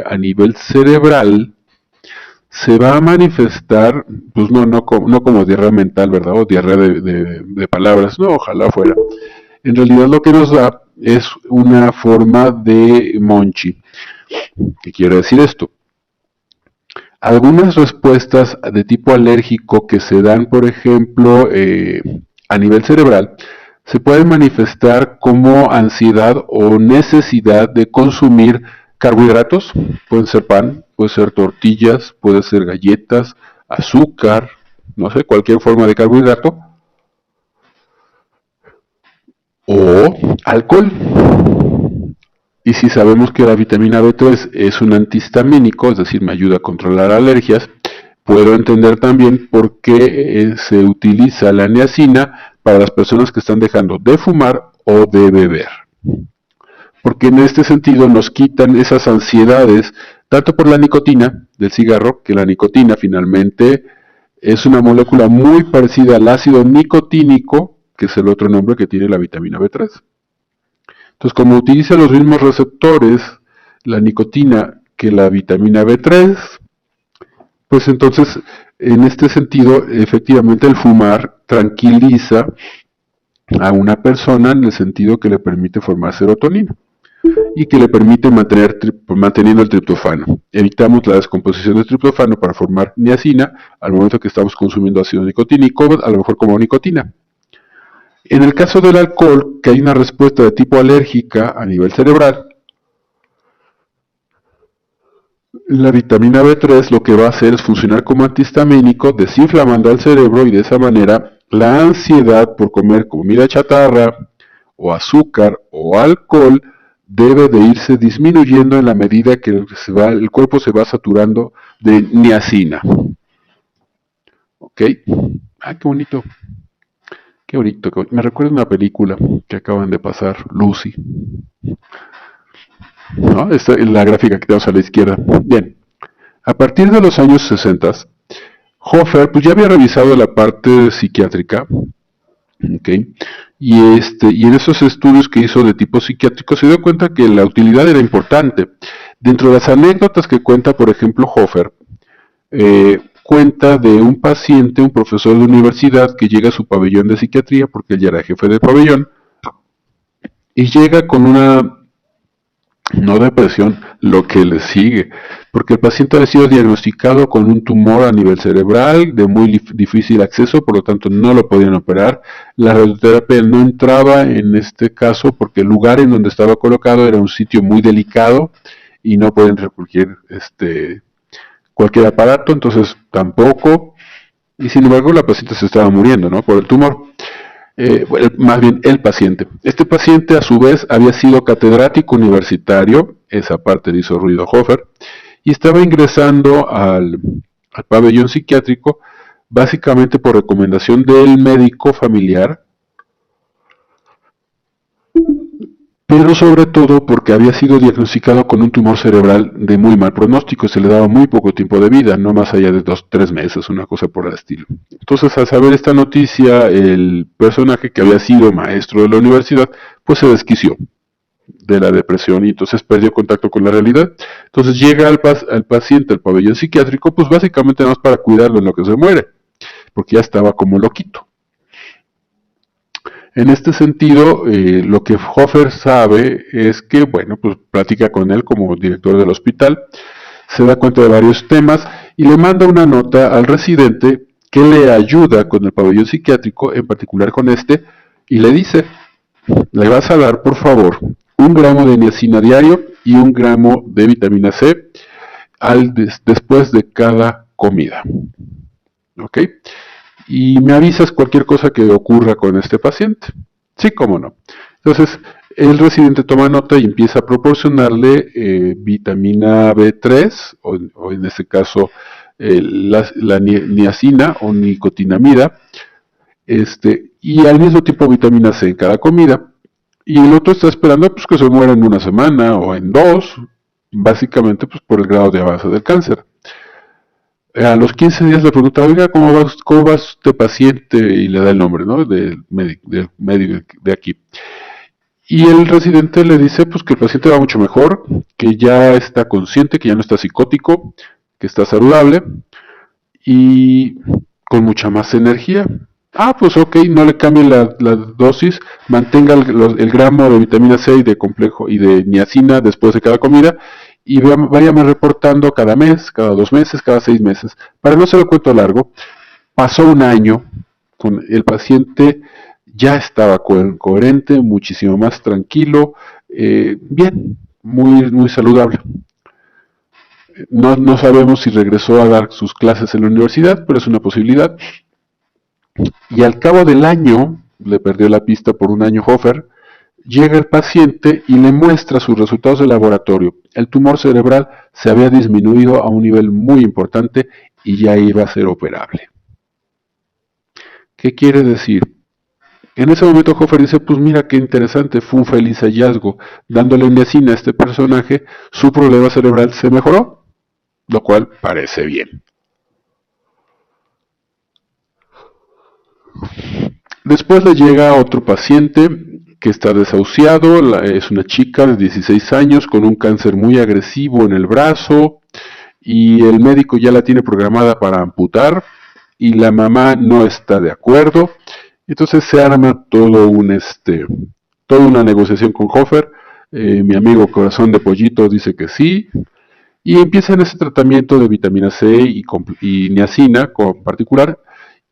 a nivel cerebral se va a manifestar, pues no como diarrea mental, ¿verdad? O diarrea de palabras, no, ojalá fuera. En realidad lo que nos da es una forma de monchi. ¿Qué quiere decir esto? Algunas respuestas de tipo alérgico que se dan, por ejemplo, a nivel cerebral, se pueden manifestar como ansiedad o necesidad de consumir carbohidratos, pueden ser pan, puede ser tortillas, puede ser galletas, azúcar, no sé, cualquier forma de carbohidrato, o alcohol. Y si sabemos que la vitamina B3 es un antihistamínico, es decir, me ayuda a controlar alergias, puedo entender también por qué se utiliza la niacina para las personas que están dejando de fumar o de beber. Porque en este sentido nos quitan esas ansiedades, tanto por la nicotina del cigarro, que la nicotina finalmente es una molécula muy parecida al ácido nicotínico, que es el otro nombre que tiene la vitamina B3. Entonces, como utiliza los mismos receptores, la nicotina, que la vitamina B3, pues entonces, en este sentido, efectivamente el fumar tranquiliza a una persona en el sentido que le permite formar serotonina y que le permite manteniendo el triptófano. Evitamos la descomposición del triptófano para formar niacina al momento que estamos consumiendo ácido nicotínico, a lo mejor como nicotina. En el caso del alcohol, que hay una respuesta de tipo alérgica a nivel cerebral, la vitamina B3 lo que va a hacer es funcionar como antihistamínico, desinflamando al cerebro y de esa manera la ansiedad por comer comida chatarra o azúcar o alcohol debe de irse disminuyendo en la medida que el cuerpo se va saturando de niacina. ¿Ok? Ah, qué bonito. Qué bonito, me recuerda una película que acaban de pasar, Lucy, ¿no? Esta es la gráfica que tenemos a la izquierda. Bien, a partir de los años 60, Hofer pues ya había revisado la parte psiquiátrica, ¿ok? Y en esos estudios que hizo de tipo psiquiátrico se dio cuenta que la utilidad era importante. Dentro de las anécdotas que cuenta, por ejemplo, Hofer, cuenta de un paciente, un profesor de universidad que llega a su pabellón de psiquiatría, porque él ya era jefe del pabellón, y llega con una, no depresión, lo que le sigue, porque el paciente había sido diagnosticado con un tumor a nivel cerebral de muy difícil acceso, por lo tanto no lo podían operar. La radioterapia no entraba en este caso porque el lugar en donde estaba colocado era un sitio muy delicado y no pueden recurrir cualquier aparato, entonces tampoco, y sin embargo la paciente se estaba muriendo, ¿no? Por el tumor. Más bien el paciente. Este paciente a su vez había sido catedrático universitario, esa parte le hizo ruido a Hofer, y estaba ingresando al pabellón psiquiátrico básicamente por recomendación del médico familiar, pero sobre todo porque había sido diagnosticado con un tumor cerebral de muy mal pronóstico, se le daba muy poco tiempo de vida, no más allá de 2 o 3 meses, una cosa por el estilo. Entonces, al saber esta noticia, el personaje que había sido maestro de la universidad, pues se desquició de la depresión y entonces perdió contacto con la realidad. Entonces llega al paciente al pabellón psiquiátrico, pues básicamente nada más para cuidarlo en lo que se muere, porque ya estaba como loquito. En este sentido, lo que Hofer sabe es que, bueno, pues platica con él como director del hospital, se da cuenta de varios temas y le manda una nota al residente que le ayuda con el pabellón psiquiátrico, en particular con este, y le dice, le vas a dar, por favor, 1 gramo de niacina diario y 1 gramo de vitamina C después de cada comida. ¿Ok? Y me avisas cualquier cosa que ocurra con este paciente. Sí, cómo no. Entonces, el residente toma nota y empieza a proporcionarle vitamina B3, o en este caso la niacina o nicotinamida, y al mismo tiempo vitamina C en cada comida. Y el otro está esperando pues, que se muera en 1 semana o en 2, básicamente pues, por el grado de avance del cáncer. A los 15 días le pregunta, oiga, cómo va este paciente? Y le da el nombre, ¿no? Del médico de aquí. Y el residente le dice, pues que el paciente va mucho mejor, que ya está consciente, que ya no está psicótico, que está saludable y con mucha más energía. Ah, pues ok, no le cambie la dosis, mantenga el gramo de vitamina C y de complejo y de niacina después de cada comida y váyame reportando cada mes, cada 2 meses, cada 6 meses. Para no hacer el cuento largo, pasó un año, con el paciente ya estaba coherente, muchísimo más tranquilo, bien, muy, muy saludable. No sabemos si regresó a dar sus clases en la universidad, pero es una posibilidad. Y al cabo del año, le perdió la pista por un año Hofer, llega el paciente y le muestra sus resultados de laboratorio. El tumor cerebral se había disminuido a un nivel muy importante y ya iba a ser operable. ¿Qué quiere decir? En ese momento Hofer dice, pues mira qué interesante, fue un feliz hallazgo. Dándole niacina a este personaje, su problema cerebral se mejoró, lo cual parece bien. Después le llega otro paciente que está desahuciado, es una chica de 16 años con un cáncer muy agresivo en el brazo y el médico ya la tiene programada para amputar y la mamá no está de acuerdo. Entonces se arma toda una negociación con Hofer. Mi amigo Corazón de Pollito dice que sí. Y empiezan ese tratamiento de vitamina C y niacina en particular.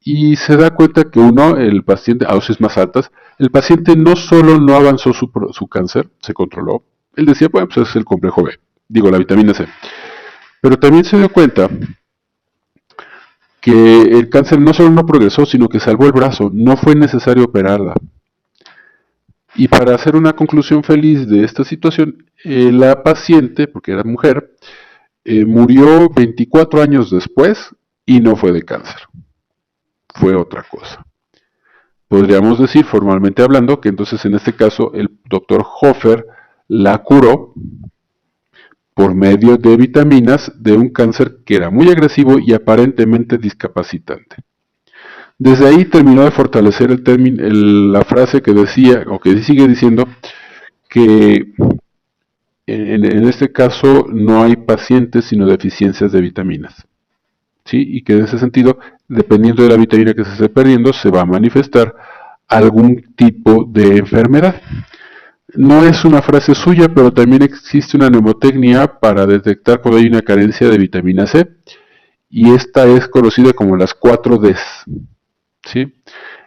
Y se da cuenta que el paciente, a dosis más altas, el paciente no solo no avanzó su cáncer, se controló. Él decía, bueno, pues es el complejo B, digo, la vitamina C. Pero también se dio cuenta que el cáncer no solo no progresó, sino que salvó el brazo, no fue necesario operarla. Y para hacer una conclusión feliz de esta situación, la paciente, porque era mujer, murió 24 años después y no fue de cáncer, fue otra cosa. podríamos decir formalmente hablando que entonces en este caso el doctor Hofer la curó por medio de vitaminas de un cáncer que era muy agresivo y aparentemente discapacitante. Desde ahí terminó de fortalecer la frase que decía, o que sigue diciendo, que en este caso no hay pacientes sino deficiencias de vitaminas. ¿Sí? Y que en ese sentido, dependiendo de la vitamina que se esté perdiendo, se va a manifestar algún tipo de enfermedad. No es una frase suya, pero también existe una mnemotecnia para detectar cuando hay una carencia de vitamina C, y esta es conocida como las 4Ds. ¿Sí?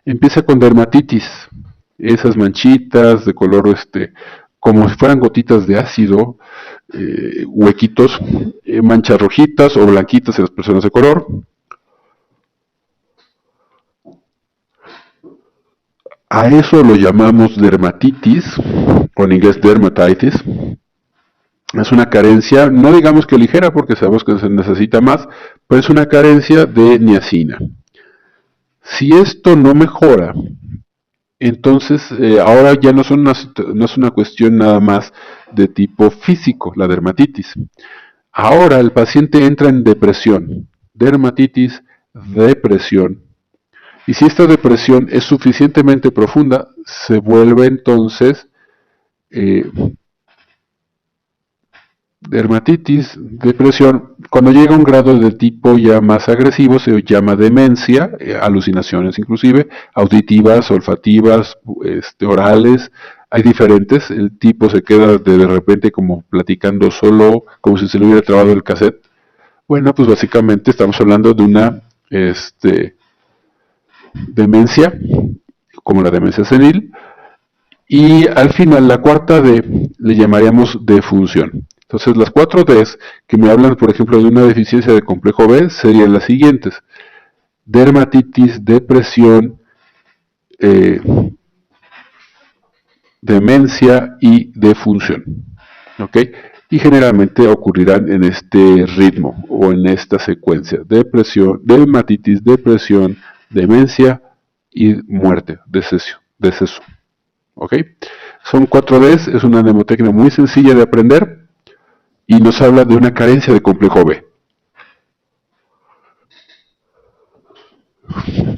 Empieza con dermatitis, esas manchitas de color como si fueran gotitas de ácido, huequitos, manchas rojitas o blanquitas en las personas de color. A eso lo llamamos dermatitis, o en inglés dermatitis. Es una carencia, no digamos que ligera porque sabemos que se necesita más, pero es una carencia de niacina. Si esto no mejora, entonces ahora ya no es una cuestión nada más de tipo físico, la dermatitis. Ahora el paciente entra en depresión, dermatitis, depresión. Y si esta depresión es suficientemente profunda, se vuelve entonces dermatitis, depresión. Cuando llega a un grado de tipo ya más agresivo, se llama demencia, alucinaciones inclusive, auditivas, olfativas, orales. Hay diferentes, el tipo se queda de repente como platicando solo, como si se le hubiera trabado el cassette. Bueno, pues básicamente estamos hablando de una demencia, como la demencia senil, y al final la cuarta D le llamaríamos defunción. Entonces las 4Ds que me hablan, por ejemplo, de una deficiencia de complejo B serían las siguientes: dermatitis, depresión, demencia y defunción. ¿Ok? Y generalmente ocurrirán en este ritmo o en esta secuencia: depresión, dermatitis, depresión, demencia y muerte, deceso. ¿Ok? Son 4Ds, es una mnemotecnia muy sencilla de aprender y nos habla de una carencia de complejo B.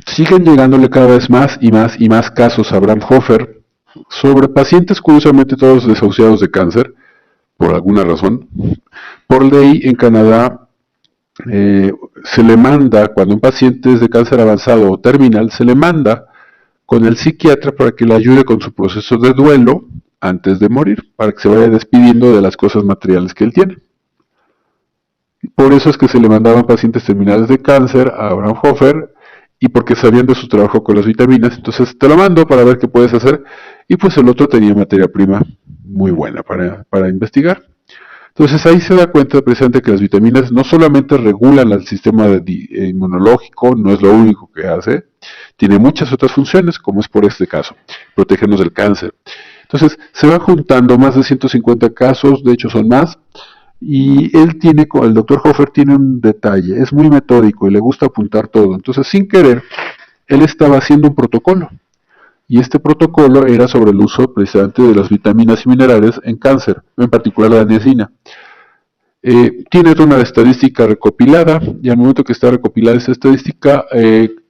Siguen llegándole cada vez más y más y más casos a Bram Hofer sobre pacientes curiosamente todos desahuciados de cáncer, por alguna razón. Por ley en Canadá se le manda, cuando un paciente es de cáncer avanzado o terminal, se le manda con el psiquiatra para que le ayude con su proceso de duelo antes de morir, para que se vaya despidiendo de las cosas materiales que él tiene. Por eso es que se le mandaban pacientes terminales de cáncer a Abraham Hofer, y porque sabían de su trabajo con las vitaminas. Entonces te lo mando para ver qué puedes hacer, y pues el otro tenía materia prima muy buena para investigar. Entonces ahí se da cuenta precisamente que las vitaminas no solamente regulan el sistema inmunológico, no es lo único que hace, tiene muchas otras funciones, como es por este caso, protegernos del cáncer. Entonces se van juntando más de 150 casos, de hecho son más, y el doctor Hofer tiene un detalle, es muy metódico y le gusta apuntar todo. Entonces sin querer, él estaba haciendo un protocolo, y este protocolo era sobre el uso precisamente de las vitaminas y minerales en cáncer, en particular la niacina. Tiene una estadística recopilada, y al momento que está recopilada esta estadística,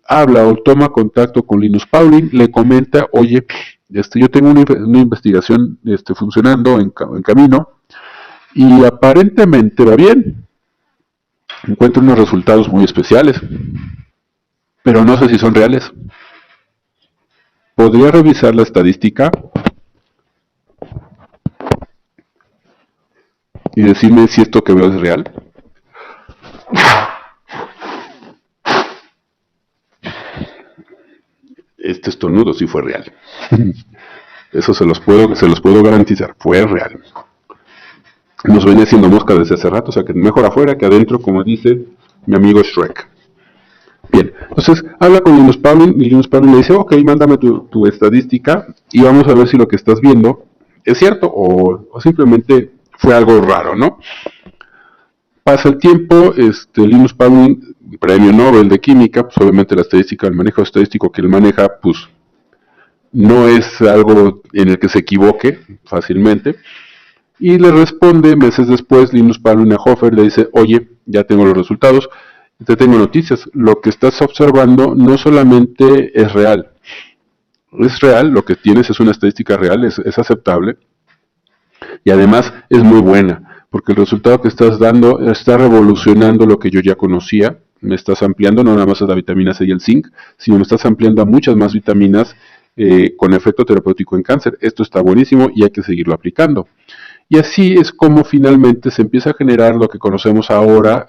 habla o toma contacto con Linus Pauling, le comenta: oye, yo tengo una investigación funcionando en camino, y aparentemente va bien. Encuentro unos resultados muy especiales, pero no sé si son reales. ¿Podría revisar la estadística y decirme si esto que veo es real? Este estornudo sí fue real. Eso se los puedo garantizar, fue real. Nos venía haciendo mosca desde hace rato, o sea que mejor afuera que adentro, como dice mi amigo Shrek. Bien, entonces habla con Linus Pauling, y Linus Pauling le dice: ok, mándame tu estadística y vamos a ver si lo que estás viendo es cierto o simplemente fue algo raro, ¿no? Pasa el tiempo, Linus Pauling, premio Nobel de Química, pues obviamente la estadística, el manejo estadístico que él maneja, pues no es algo en el que se equivoque fácilmente. Y le responde meses después Linus Pauling a Hofer, le dice, oye, ya tengo los resultados, te tengo noticias, lo que estás observando no solamente es real, lo que tienes es una estadística real, es aceptable, y además es muy buena, porque el resultado que estás dando está revolucionando lo que yo ya conocía, me estás ampliando no nada más a la vitamina C y el zinc, sino me estás ampliando a muchas más vitaminas con efecto terapéutico en cáncer. Esto está buenísimo y hay que seguirlo aplicando. Y así es como finalmente se empieza a generar lo que conocemos ahora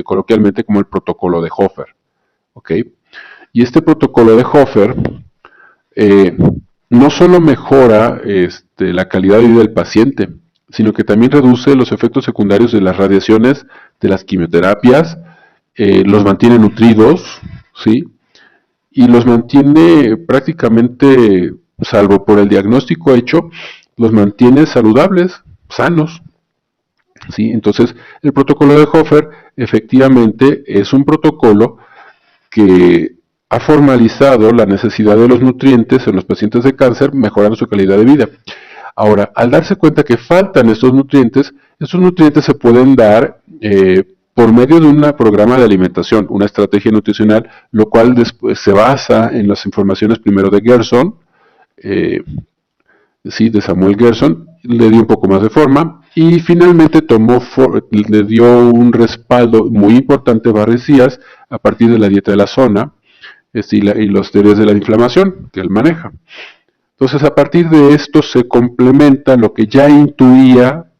coloquialmente como el protocolo de Hofer. ¿Ok? Y este protocolo de Hofer eh, no solo mejora la calidad de vida del paciente, sino que también reduce los efectos secundarios de las radiaciones, de las quimioterapias, los mantiene nutridos, ¿sí? Y los mantiene prácticamente, salvo por el diagnóstico hecho, los mantiene saludables, sanos, ¿sí? Entonces, el protocolo de Hofer efectivamente es un protocolo que ha formalizado la necesidad de los nutrientes en los pacientes de cáncer, mejorando su calidad de vida. Ahora, al darse cuenta que faltan estos nutrientes se pueden dar por medio de un programa de alimentación, una estrategia nutricional, lo cual después se basa en las informaciones primero de Gerson, eh, sí, de Samuel Gerson, le dio un poco más de forma y finalmente le dio un respaldo muy importante a Barry Zías a partir de la dieta de la zona y los teorías de la inflamación que él maneja. Entonces, a partir de esto se complementa lo que ya intuía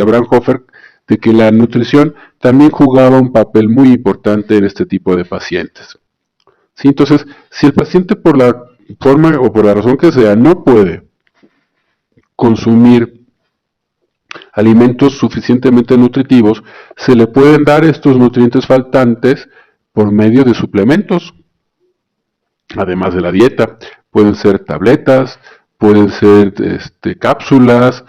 Abraham Hofer de que la nutrición también jugaba un papel muy importante en este tipo de pacientes. ¿Sí? Entonces, si el paciente por la forma o por la razón que sea no puede consumir alimentos suficientemente nutritivos, se le pueden dar estos nutrientes faltantes por medio de suplementos, además de la dieta. Pueden ser tabletas, pueden ser cápsulas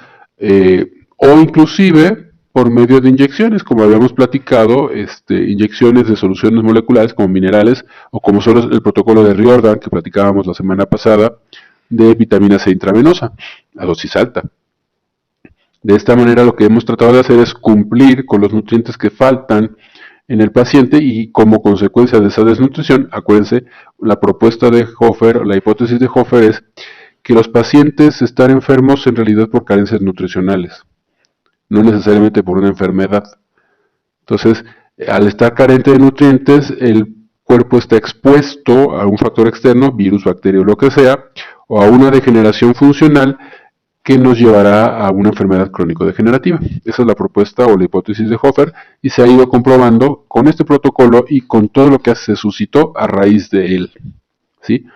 o inclusive por medio de inyecciones, como habíamos platicado, inyecciones de soluciones moleculares como minerales o como solo el protocolo de Riordan que platicábamos la semana pasada de vitamina C intravenosa a dosis alta. De esta manera lo que hemos tratado de hacer es cumplir con los nutrientes que faltan en el paciente y como consecuencia de esa desnutrición, acuérdense, la propuesta de Hofer, la hipótesis de Hofer es que los pacientes están enfermos en realidad por carencias nutricionales, no necesariamente por una enfermedad. Entonces, al estar carente de nutrientes, el cuerpo está expuesto a un factor externo, virus, bacteria o lo que sea, o a una degeneración funcional que nos llevará a una enfermedad crónico-degenerativa. Esa es la propuesta o la hipótesis de Hofer y se ha ido comprobando con este protocolo y con todo lo que se suscitó a raíz de él. ¿Sí?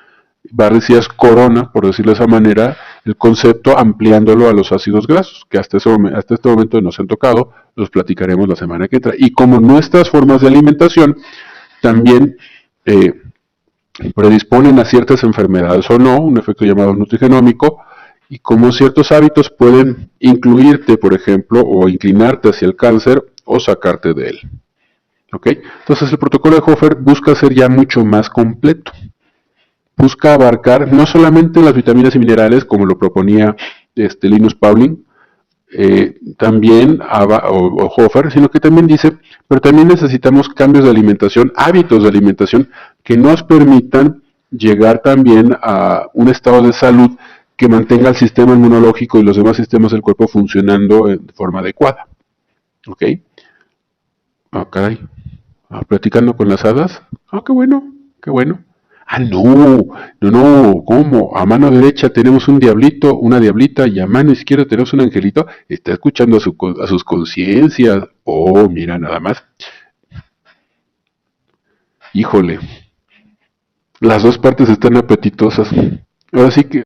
Barry Zías corona, por decirlo de esa manera, el concepto ampliándolo a los ácidos grasos, que hasta este momento nos han tocado, los platicaremos la semana que entra. Y como nuestras formas de alimentación también predisponen a ciertas enfermedades o no, un efecto llamado nutrigenómico, y como ciertos hábitos pueden incluirte, por ejemplo, o inclinarte hacia el cáncer o sacarte de él. ¿Ok? Entonces el protocolo de Hofer busca ser ya mucho más completo. Busca abarcar no solamente las vitaminas y minerales, como lo proponía Linus Pauling, también o Hofer, sino que también dice, pero también necesitamos cambios de alimentación, hábitos de alimentación que nos permitan llegar también a un estado de salud que mantenga el sistema inmunológico y los demás sistemas del cuerpo funcionando de forma adecuada. ¿Ok? Ah, caray. Platicando con las hadas. Ah, qué bueno, qué bueno. Ah, no, no, ¿cómo? A mano derecha tenemos un diablito, una diablita, y a mano izquierda tenemos un angelito. Está escuchando a sus conciencias. Oh, mira, nada más. Híjole, las dos partes están apetitosas. Ahora sí que